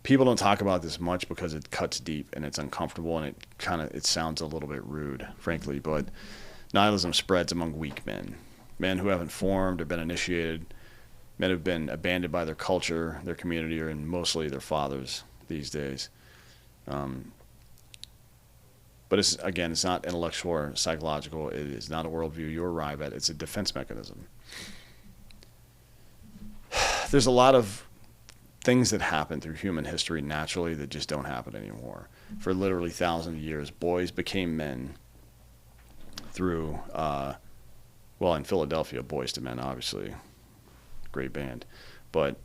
People don't talk about this much because it cuts deep and it's uncomfortable, and it sounds a little bit rude, frankly, but nihilism spreads among weak men who haven't formed or been initiated, men who've been abandoned by their culture, their community, or mostly their fathers these days. But it's not intellectual or psychological. It is not a worldview you arrive at. It's a defense mechanism. There's a lot of things that happen through human history naturally that just don't happen anymore. For literally thousands of years, boys became men through, in Philadelphia, Boys to Men, obviously. Great band. But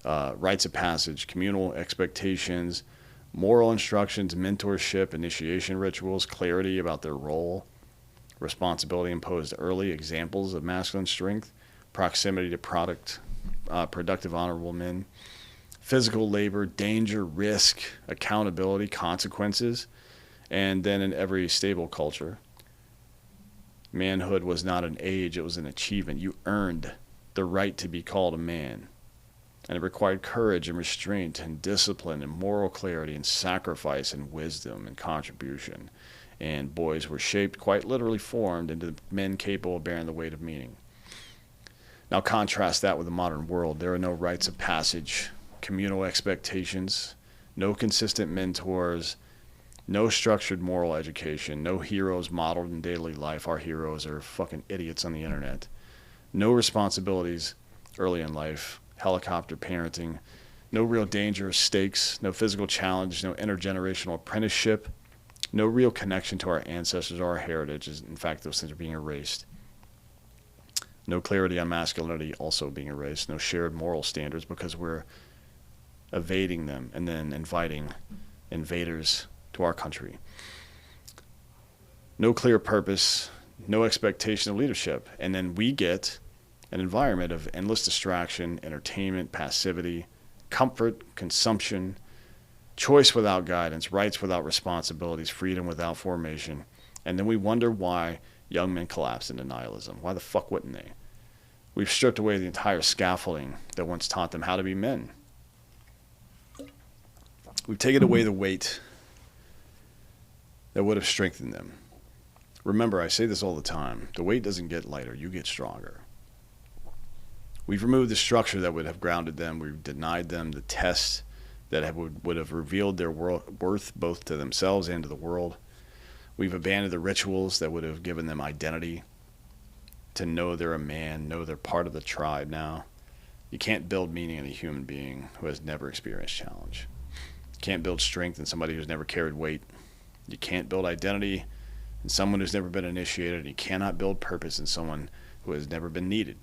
rites of passage, communal expectations, moral instructions, mentorship, initiation rituals, clarity about their role, responsibility imposed early, examples of masculine strength, proximity to productive, honorable men, physical labor, danger, risk, accountability, consequences, and then in every stable culture, manhood was not an age, it was an achievement. You earned the right to be called a man. And it required courage and restraint and discipline and moral clarity and sacrifice and wisdom and contribution. And boys were shaped, quite literally formed, into men capable of bearing the weight of meaning. Now contrast that with the modern world. There are no rites of passage, communal expectations, no consistent mentors, no structured moral education, no heroes modeled in daily life. Our heroes are fucking idiots on the internet. No responsibilities early in life, helicopter parenting, no real danger or stakes, no physical challenge, no intergenerational apprenticeship, no real connection to our ancestors or our heritages. In fact, those things are being erased. No clarity on masculinity also being erased. No shared moral standards because we're evading them and then inviting invaders to our country. No clear purpose, no expectation of leadership. And then we get an environment of endless distraction, entertainment, passivity, comfort, consumption, choice without guidance, rights without responsibilities, freedom without formation. And then we wonder why young men collapse into nihilism. Why the fuck wouldn't they? We've stripped away the entire scaffolding that once taught them how to be men. We've taken away the weight that would have strengthened them. Remember, I say this all the time, the weight doesn't get lighter, you get stronger. We've removed the structure that would have grounded them. We've denied them the tests that would have revealed their worth both to themselves and to the world. We've abandoned the rituals that would have given them identity, to know they're a man, know they're part of the tribe now. You can't build meaning in a human being who has never experienced challenge. You can't build strength in somebody who's never carried weight. You can't build identity in someone who's never been initiated. You cannot build purpose in someone who has never been needed.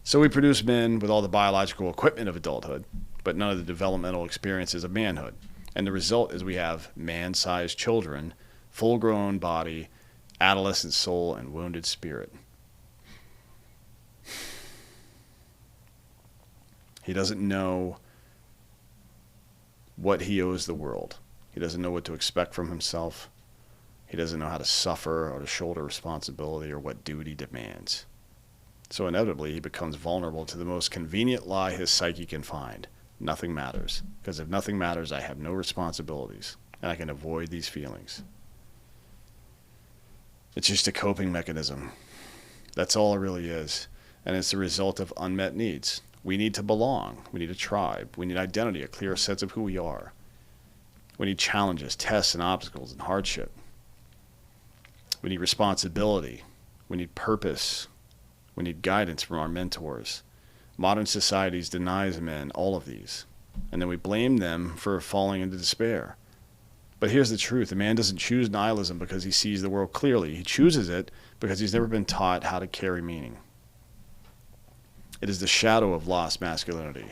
So we produce men with all the biological equipment of adulthood, but none of the developmental experiences of manhood. And the result is we have man-sized children, full-grown body, adolescent soul, and wounded spirit. He doesn't know what he owes the world. He doesn't know what to expect from himself. He doesn't know how to suffer or to shoulder responsibility or what duty demands. So inevitably, he becomes vulnerable to the most convenient lie his psyche can find. Nothing matters. Because if nothing matters, I have no responsibilities, and I can avoid these feelings. It's just a coping mechanism. That's all it really is. And it's the result of unmet needs. We need to belong. We need a tribe. We need identity, a clear sense of who we are. We need challenges, tests, and obstacles, and hardship. We need responsibility. We need purpose. We need guidance from our mentors. Modern societies denies men all of these. And then we blame them for falling into despair. But here's the truth. A man doesn't choose nihilism because he sees the world clearly. He chooses it because he's never been taught how to carry meaning. It is the shadow of lost masculinity.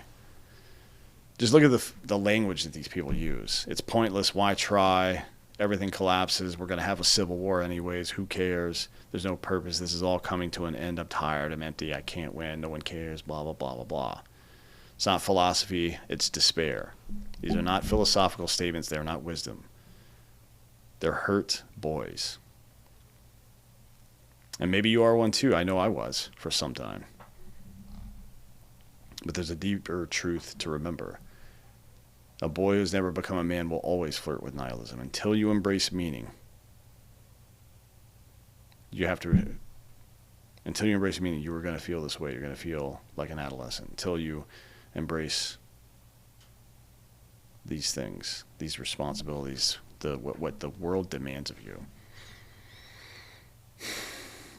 Just look at the language that these people use. It's pointless. Why try? Everything collapses. We're going to have a civil war anyways. Who cares? There's no purpose. This is all coming to an end. I'm tired. I'm empty. I can't win. No one cares. Blah, blah, blah, blah, blah. It's not philosophy. It's despair. These are not philosophical statements. They're not wisdom. They're hurt boys. And maybe you are one too. I know I was for some time. But there's a deeper truth to remember. A boy who's never become a man will always flirt with nihilism until you embrace meaning. Until you embrace meaning, you are going to feel this way. You're going to feel like an adolescent until you embrace these things, these responsibilities, what the world demands of you.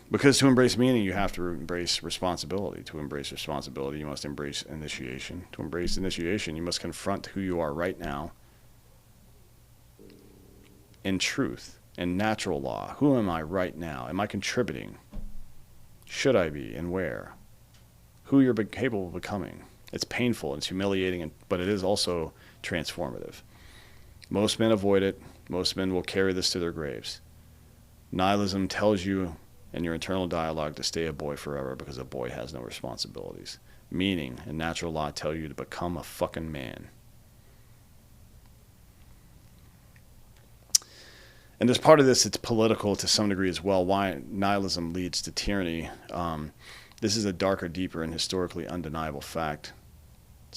Because to embrace meaning, you have to embrace responsibility. To embrace responsibility, you must embrace initiation. To embrace initiation, you must confront who you are right now in truth, in natural law. Who am I right now? Am I contributing? Should I be, and where? Who you're capable of becoming. It's painful, it's humiliating, but it is also transformative. Most men avoid it. Most men will carry this to their graves. Nihilism tells you in your internal dialogue to stay a boy forever because a boy has no responsibilities. Meaning and natural law tell you to become a fucking man. And there's part of this, it's political to some degree as well, why nihilism leads to tyranny. This is a darker, deeper, and historically undeniable fact.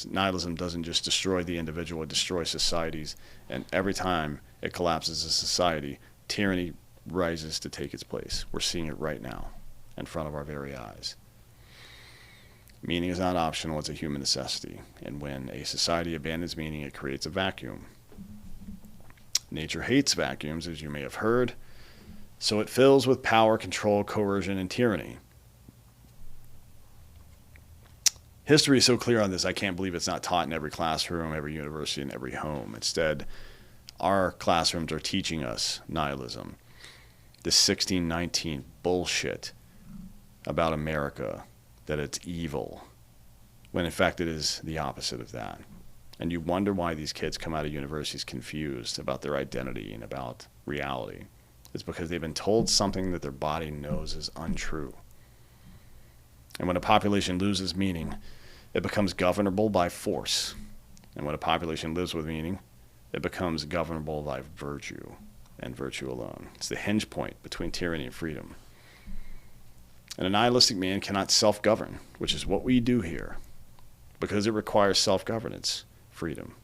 Nihilism doesn't just destroy the individual, it destroys societies. And every time it collapses a society, tyranny rises to take its place. We're seeing it right now in front of our very eyes. Meaning is not optional, it's a human necessity. And when a society abandons meaning, it creates a vacuum. Nature hates vacuums, as you may have heard, so it fills with power, control, coercion, and tyranny. History is so clear on this, I can't believe it's not taught in every classroom, every university, and every home. Instead, our classrooms are teaching us nihilism. This 1619 bullshit about America, that it's evil, when in fact it is the opposite of that. And you wonder why these kids come out of universities confused about their identity and about reality. It's because they've been told something that their body knows is untrue. And when a population loses meaning, it becomes governable by force. And when a population lives with meaning, it becomes governable by virtue, and virtue alone. It's the hinge point between tyranny and freedom. And a nihilistic man cannot self-govern, which is what we do here, because it requires self-governance, freedom.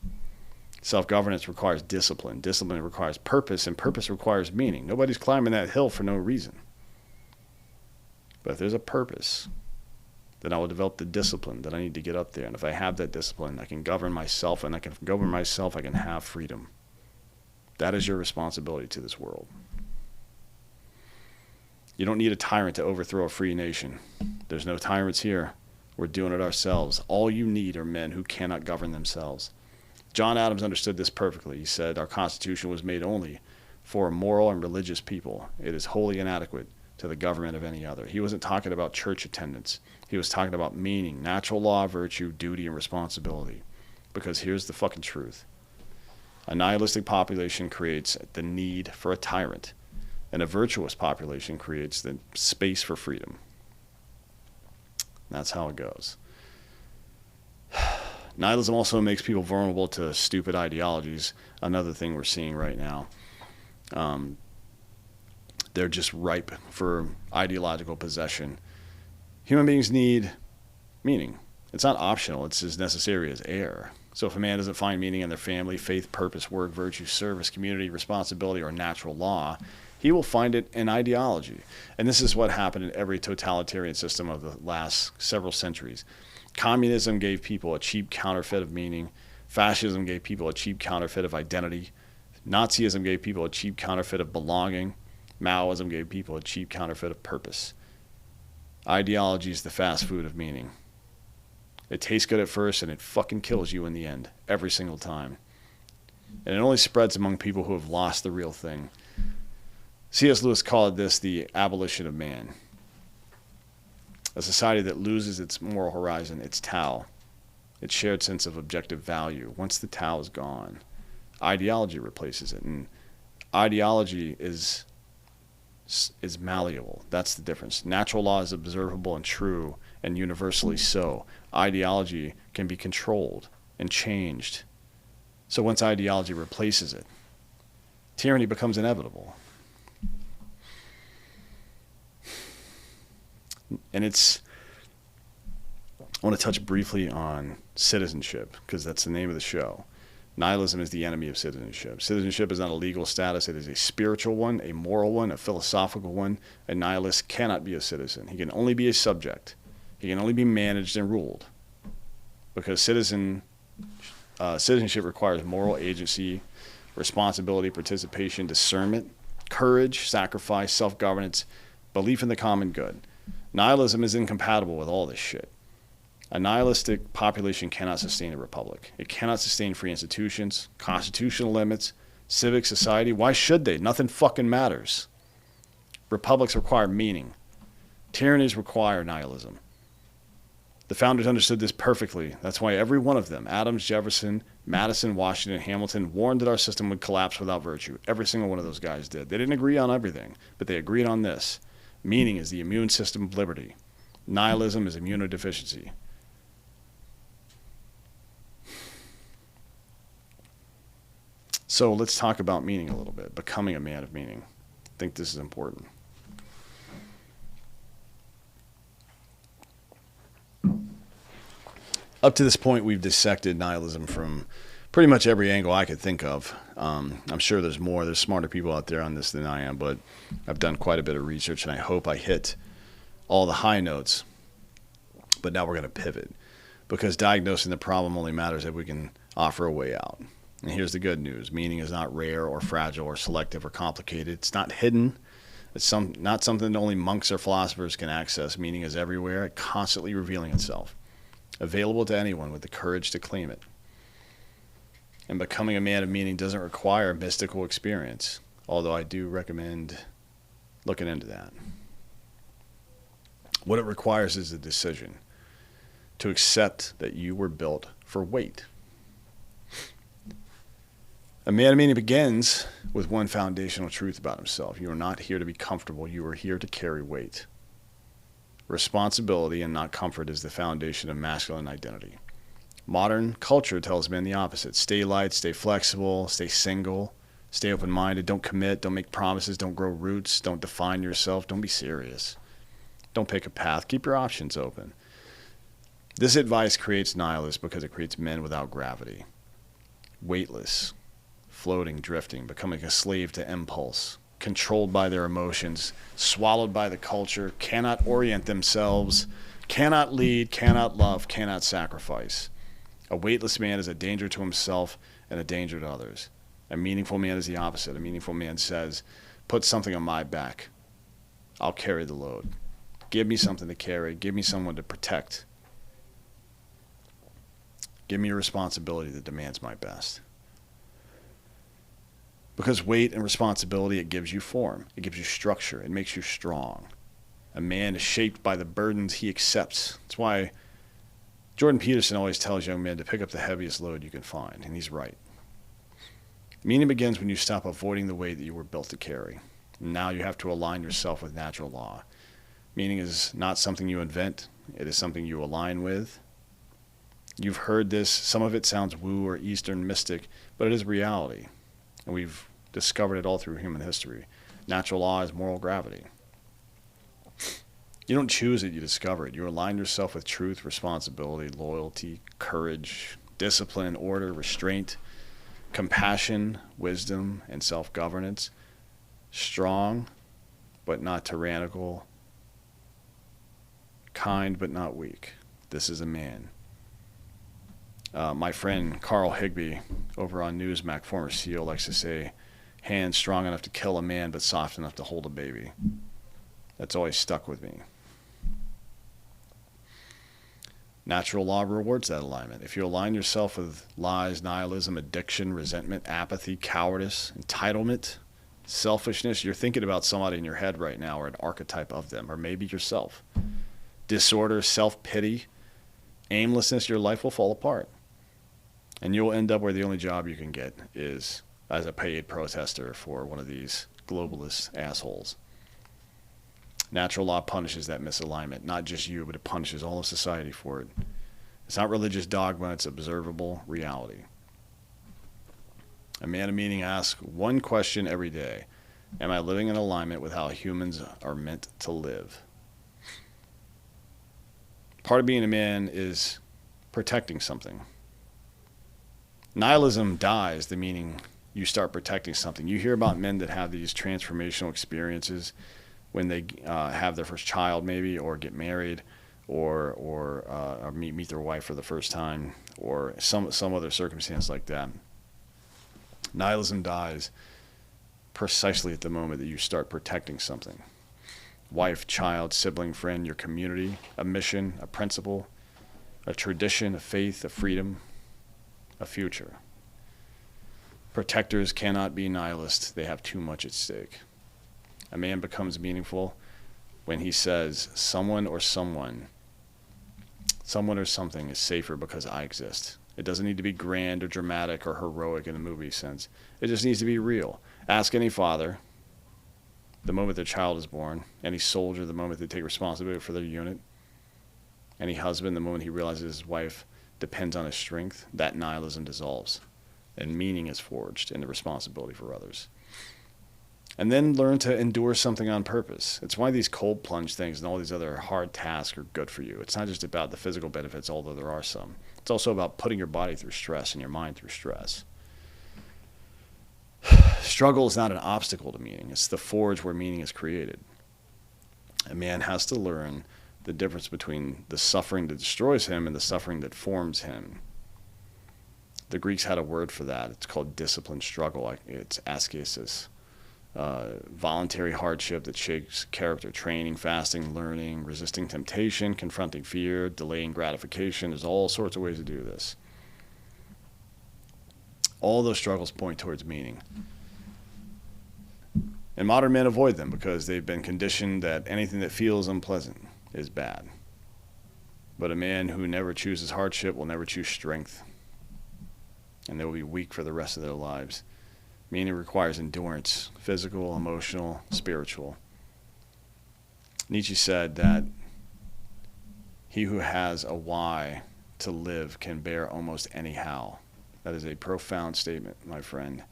Self-governance requires discipline. Discipline requires purpose, and purpose requires meaning. Nobody's climbing that hill for no reason. But if there's a purpose, then I will develop the discipline that I need to get up there. And if I have that discipline, I can govern myself, and I can govern myself, I can have freedom. That is your responsibility to this world. You don't need a tyrant to overthrow a free nation. There's no tyrants here. We're doing it ourselves. All you need are men who cannot govern themselves. John Adams understood this perfectly. He said, our Constitution was made only for a moral and religious people. It is wholly inadequate to the government of any other. He wasn't talking about church attendance. He was talking about meaning, natural law, virtue, duty, and responsibility. Because here's the fucking truth. A nihilistic population creates the need for a tyrant, and a virtuous population creates the space for freedom. That's how it goes. Nihilism also makes people vulnerable to stupid ideologies, another thing we're seeing right now. They're just ripe for ideological possession. Human beings need meaning. It's not optional, it's as necessary as air. So if a man doesn't find meaning in their family, faith, purpose, work, virtue, service, community, responsibility, or natural law, he will find it in ideology. And this is what happened in every totalitarian system of the last several centuries. Communism gave people a cheap counterfeit of meaning. Fascism gave people a cheap counterfeit of identity. Nazism gave people a cheap counterfeit of belonging. Maoism gave people a cheap counterfeit of purpose. Ideology is the fast food of meaning. It tastes good at first, and it fucking kills you in the end, every single time. And it only spreads among people who have lost the real thing. C.S. Lewis called this the abolition of man. A society that loses its moral horizon, its Tao, its shared sense of objective value. Once the Tao is gone, ideology replaces it. And ideology is malleable. That's the difference. Natural law is observable and true and universally so. Ideology can be controlled and changed. So once ideology replaces it, tyranny becomes inevitable. And I want to touch briefly on citizenship, because that's the name of the show. Nihilism is the enemy of citizenship. Citizenship is not a legal status. It is a spiritual one, a moral one, a philosophical one. A nihilist cannot be a citizen. He can only be a subject. He can only be managed and ruled. Because citizenship requires moral agency, responsibility, participation, discernment, courage, sacrifice, self-governance, belief in the common good. Nihilism is incompatible with all this shit. A nihilistic population cannot sustain a republic. It cannot sustain free institutions, constitutional limits, civic society. Why should they? Nothing fucking matters. Republics require meaning. Tyrannies require nihilism. The founders understood this perfectly. That's why every one of them, Adams, Jefferson, Madison, Washington, Hamilton, warned that our system would collapse without virtue. Every single one of those guys did. They didn't agree on everything, but they agreed on this. Meaning is the immune system of liberty. Nihilism is immunodeficiency. So let's talk about meaning a little bit, becoming a man of meaning. I think this is important. Up to this point, we've dissected nihilism from pretty much every angle I could think of. I'm sure there's more. There's smarter people out there on this than I am, but I've done quite a bit of research, and I hope I hit all the high notes. But now we're going to pivot, because diagnosing the problem only matters if we can offer a way out. And here's the good news. Meaning is not rare or fragile or selective or complicated. It's not hidden. It's not something that only monks or philosophers can access. Meaning is everywhere, constantly revealing itself, available to anyone with the courage to claim it. And becoming a man of meaning doesn't require a mystical experience, although I do recommend looking into that. What it requires is a decision to accept that you were built for weight. A man of meaning begins with one foundational truth about himself. You are not here to be comfortable. You are here to carry weight. Responsibility and not comfort is the foundation of masculine identity. Modern culture tells men the opposite. Stay light, stay flexible, stay single, stay open-minded, don't commit, don't make promises, don't grow roots, don't define yourself, don't be serious. Don't pick a path, keep your options open. This advice creates nihilists because it creates men without gravity. Weightless, floating, drifting, becoming a slave to impulse, controlled by their emotions, swallowed by the culture, cannot orient themselves, cannot lead, cannot love, cannot sacrifice. A weightless man is a danger to himself and a danger to others. A meaningful man is the opposite. A meaningful man says, put something on my back. I'll carry the load. Give me something to carry. Give me someone to protect. Give me a responsibility that demands my best. Because weight and responsibility, it gives you form. It gives you structure. It makes you strong. A man is shaped by the burdens he accepts. That's why Jordan Peterson always tells young men to pick up the heaviest load you can find, and he's right. Meaning begins when you stop avoiding the weight that you were built to carry. Now you have to align yourself with natural law. Meaning is not something you invent. It is something you align with. You've heard this. Some of it sounds woo or Eastern mystic, but it is reality. And we've discovered it all through human history. Natural law is moral gravity. You don't choose it, you discover it. You align yourself with truth, responsibility, loyalty, courage, discipline, order, restraint, compassion, wisdom, and self-governance. Strong, but not tyrannical. Kind, but not weak. This is a man. My friend Carl Higbie over on Newsmax, former SEAL, likes to say, hands strong enough to kill a man, but soft enough to hold a baby. That's always stuck with me. Natural law rewards that alignment. If you align yourself with lies, nihilism, addiction, resentment, apathy, cowardice, entitlement, selfishness, you're thinking about somebody in your head right now, or an archetype of them, or maybe yourself. Disorder, self-pity, aimlessness, your life will fall apart. And you'll end up where the only job you can get is as a paid protester for one of these globalist assholes. Natural law punishes that misalignment, not just you, but it punishes all of society for it. It's not religious dogma, it's observable reality. A man of meaning asks one question every day: am I living in alignment with how humans are meant to live? Part of being a man is protecting something. Nihilism dies the meaning you start protecting something. You hear about men that have these transformational experiences when they have their first child, maybe, or get married, or meet their wife for the first time, or some other circumstance like that. Nihilism dies precisely at the moment that you start protecting something. Wife, child, sibling, friend, your community, a mission, a principle, a tradition, a faith, a freedom, a future. Protectors cannot be nihilists. They have too much at stake. A man becomes meaningful when he says, someone or something is safer because I exist. It doesn't need to be grand or dramatic or heroic in a movie sense. It just needs to be real. Ask any father the moment their child is born, any soldier the moment they take responsibility for their unit, any husband the moment he realizes his wife depends on his strength. That nihilism dissolves, and meaning is forged in the responsibility for others. And then learn to endure something on purpose. It's why these cold plunge things and all these other hard tasks are good for you. It's not just about the physical benefits, although there are some. It's also about putting your body through stress and your mind through stress. Struggle is not an obstacle to meaning. It's the forge where meaning is created. A man has to learn the difference between the suffering that destroys him and the suffering that forms him. The Greeks had a word for that. It's called disciplined struggle. It's ascesis. Voluntary hardship that shapes character. Training, fasting, learning, resisting temptation, confronting fear, delaying gratification. There's all sorts of ways to do this. All those struggles point towards meaning. And modern men avoid them because they've been conditioned that anything that feels unpleasant is bad. But a man who never chooses hardship will never choose strength. And they will be weak for the rest of their lives. Meaning requires endurance, physical, emotional, spiritual. Nietzsche said that he who has a why to live can bear almost any how. That is a profound statement, my friend.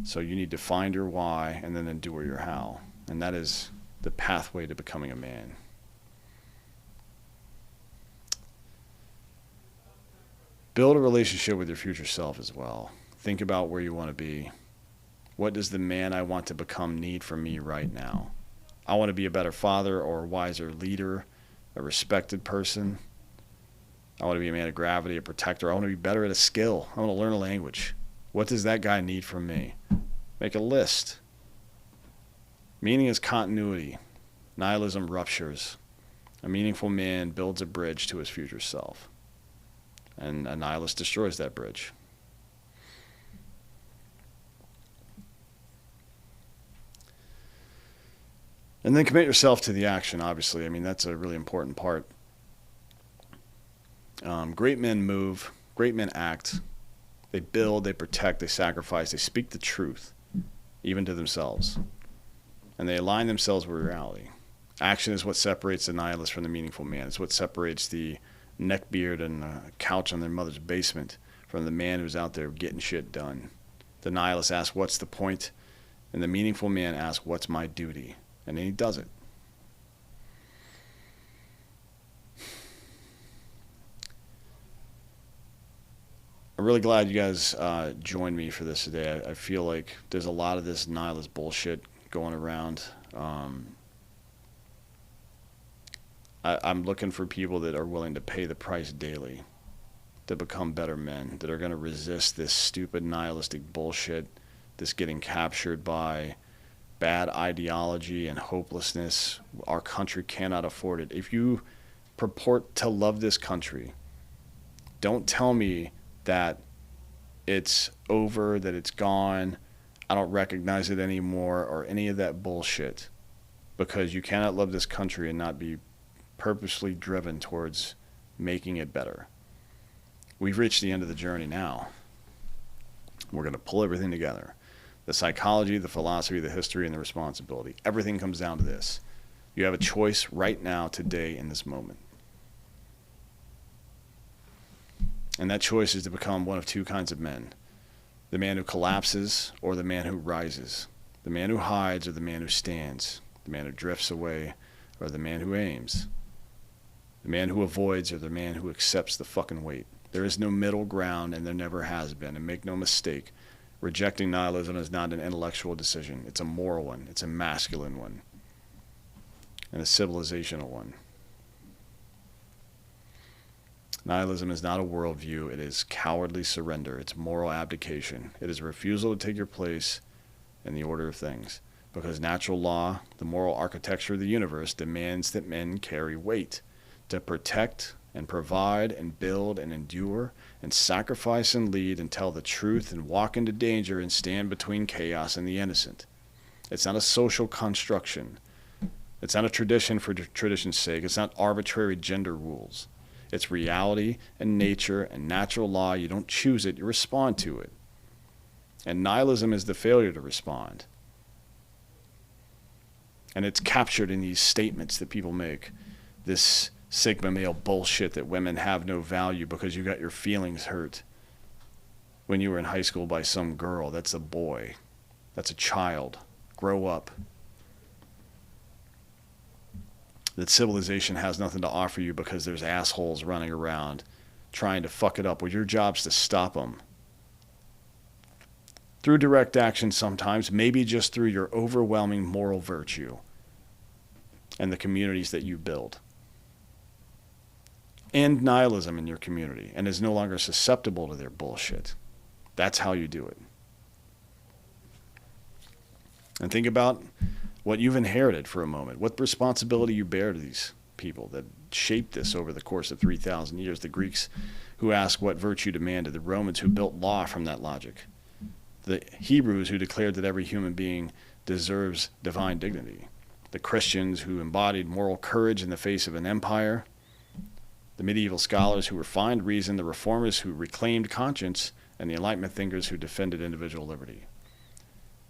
So you need to find your why and then endure your how. And that is the pathway to becoming a man. Build a relationship with your future self as well. Think about where you want to be. What does the man I want to become need from me right now? I want to be a better father or a wiser leader, a respected person. I want to be a man of gravity, a protector. I want to be better at a skill. I want to learn a language. What does that guy need from me? Make a list. Meaning is continuity. Nihilism ruptures. A meaningful man builds a bridge to his future self. And a nihilist destroys that bridge. And then commit yourself to the action, obviously. I mean, that's a really important part. Great men move. Great men act. They build, they protect, they sacrifice, they speak the truth, even to themselves. And they align themselves with reality. Action is what separates the nihilist from the meaningful man. It's what separates the neckbeard and the couch on their mother's basement from the man who's out there getting shit done. The nihilist asks, what's the point? And the meaningful man asks, what's my duty? And then he does it. I'm really glad you guys joined me for this today. I feel like there's a lot of this nihilist bullshit going around. I'm looking for people that are willing to pay the price daily to become better men, that are going to resist this stupid nihilistic bullshit, this getting captured by bad ideology and hopelessness. Our country cannot afford it. If you purport to love this country, don't tell me that it's over, that it's gone, I don't recognize it anymore, or any of that bullshit, because you cannot love this country and not be purposely driven towards making it better. We've reached the end of the journey now. We're going to pull everything together. The psychology, the philosophy, the history, and the responsibility. Everything comes down to this. You have a choice right now, today, in this moment. And that choice is to become one of two kinds of men. The man who collapses or the man who rises. The man who hides or the man who stands. The man who drifts away or the man who aims. The man who avoids or the man who accepts the fucking weight. There is no middle ground, and there never has been. And make no mistake, rejecting nihilism is not an intellectual decision. It's a moral one. It's a masculine one. And a civilizational one. Nihilism is not a worldview. It is cowardly surrender. It's moral abdication. It is a refusal to take your place in the order of things. Because natural law, the moral architecture of the universe, demands that men carry weight to protect and provide and build and endure and sacrifice and lead and tell the truth and walk into danger and stand between chaos and the innocent. It's not a social construction. It's not a tradition for tradition's sake. It's not arbitrary gender rules. It's reality and nature and natural law. You don't choose it, you respond to it. And nihilism is the failure to respond. And it's captured in these statements that people make. This Sigma male bullshit that women have no value because you got your feelings hurt when you were in high school by some girl. That's a boy. That's a child grow up. That civilization has nothing to offer you because there's assholes running around trying to fuck it up. Well, your job's to stop them. Through direct action sometimes, maybe just through your overwhelming moral virtue and the communities that you build. End nihilism in your community and is no longer susceptible to their bullshit. That's how you do it. And think about what you've inherited for a moment, what responsibility you bear to these people that shaped this over the course of 3,000 years. The Greeks who asked what virtue demanded, the Romans who built law from that logic, the Hebrews who declared that every human being deserves divine dignity, the Christians who embodied moral courage in the face of an empire, the medieval scholars who refined reason, the reformers who reclaimed conscience, and the Enlightenment thinkers who defended individual liberty.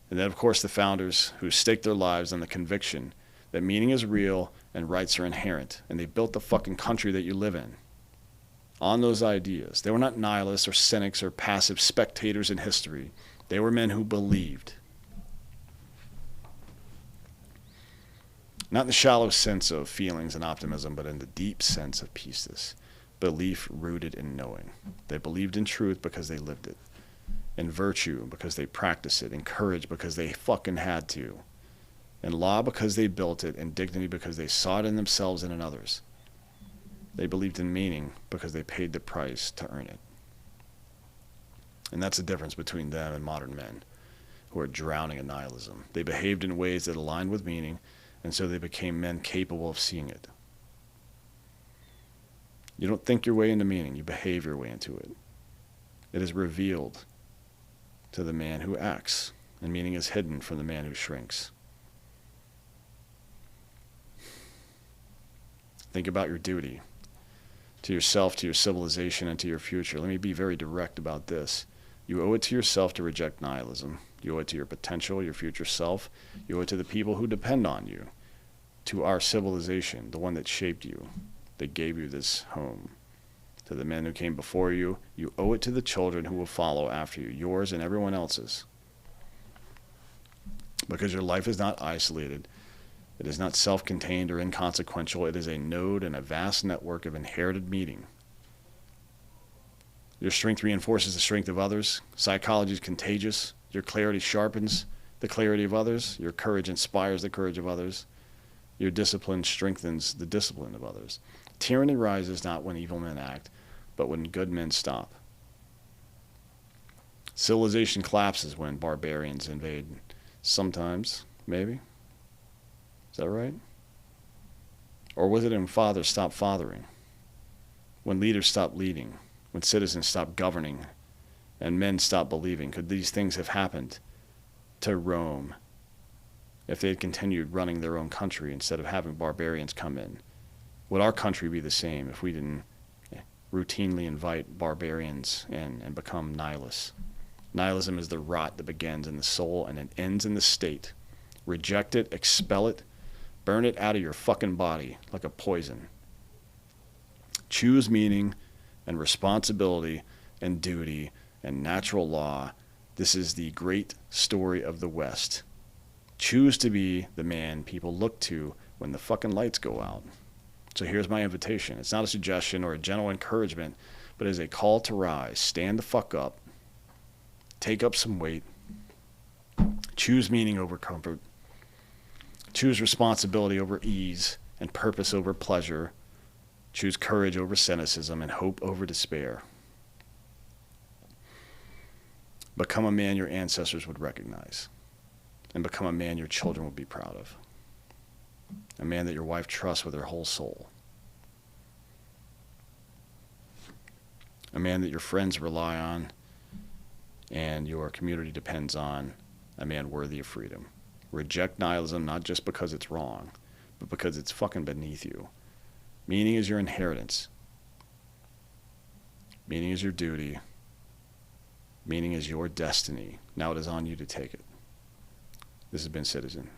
And then, of course, the founders who staked their lives on the conviction that meaning is real and rights are inherent. And they built the fucking country that you live in on those ideas. They were not nihilists or cynics or passive spectators in history. They were men who believed. Not in the shallow sense of feelings and optimism, but in the deep sense of pistis, belief rooted in knowing. They believed in truth because they lived it, in virtue because they practiced it, in courage because they fucking had to, in law because they built it, in dignity because they saw it in themselves and in others. They believed in meaning because they paid the price to earn it. And that's the difference between them and modern men who are drowning in nihilism. They behaved in ways that aligned with meaning, and so they became men capable of seeing it. You don't think your way into meaning, you behave your way into it. It is revealed to the man who acts, and meaning is hidden from the man who shrinks. Think about your duty to yourself, to your civilization, and to your future. Let me be very direct about this. You owe it to yourself to reject nihilism. You owe it to your potential, your future self. You owe it to the people who depend on you, to our civilization, the one that shaped you, that gave you this home. To the men who came before you, you owe it to the children who will follow after you, yours and everyone else's. Because your life is not isolated. It is not self-contained or inconsequential. It is a node in a vast network of inherited meaning. Your strength reinforces the strength of others. Psychology is contagious. Your clarity sharpens the clarity of others. Your courage inspires the courage of others. Your discipline strengthens the discipline of others. Tyranny rises not when evil men act, but when good men stop. Civilization collapses when barbarians invade. Sometimes, maybe. Is that right? Or was it when fathers stopped fathering? When leaders stopped leading? When citizens stopped governing? And men stopped believing? Could these things have happened to Rome if they had continued running their own country instead of having barbarians come in? Would our country be the same if we didn't routinely invite barbarians in and become nihilists? Nihilism is the rot that begins in the soul and it ends in the state. Reject it, expel it, burn it out of your fucking body like a poison. Choose meaning and responsibility and duty and natural law. This is the great story of the West. Choose to be the man people look to when the fucking lights go out. So here's my invitation. It's not a suggestion or a gentle encouragement, but it is a call to rise. Stand the fuck up. Take up some weight. Choose meaning over comfort. Choose responsibility over ease and purpose over pleasure. Choose courage over cynicism and hope over despair. Become a man your ancestors would recognize, and become a man your children would be proud of. A man that your wife trusts with her whole soul. A man that your friends rely on and your community depends on. A man worthy of freedom. Reject nihilism not just because it's wrong, but because it's fucking beneath you. Meaning is your inheritance. Meaning is your duty. Meaning is your destiny. Now it is on you to take it. This has been Citizen.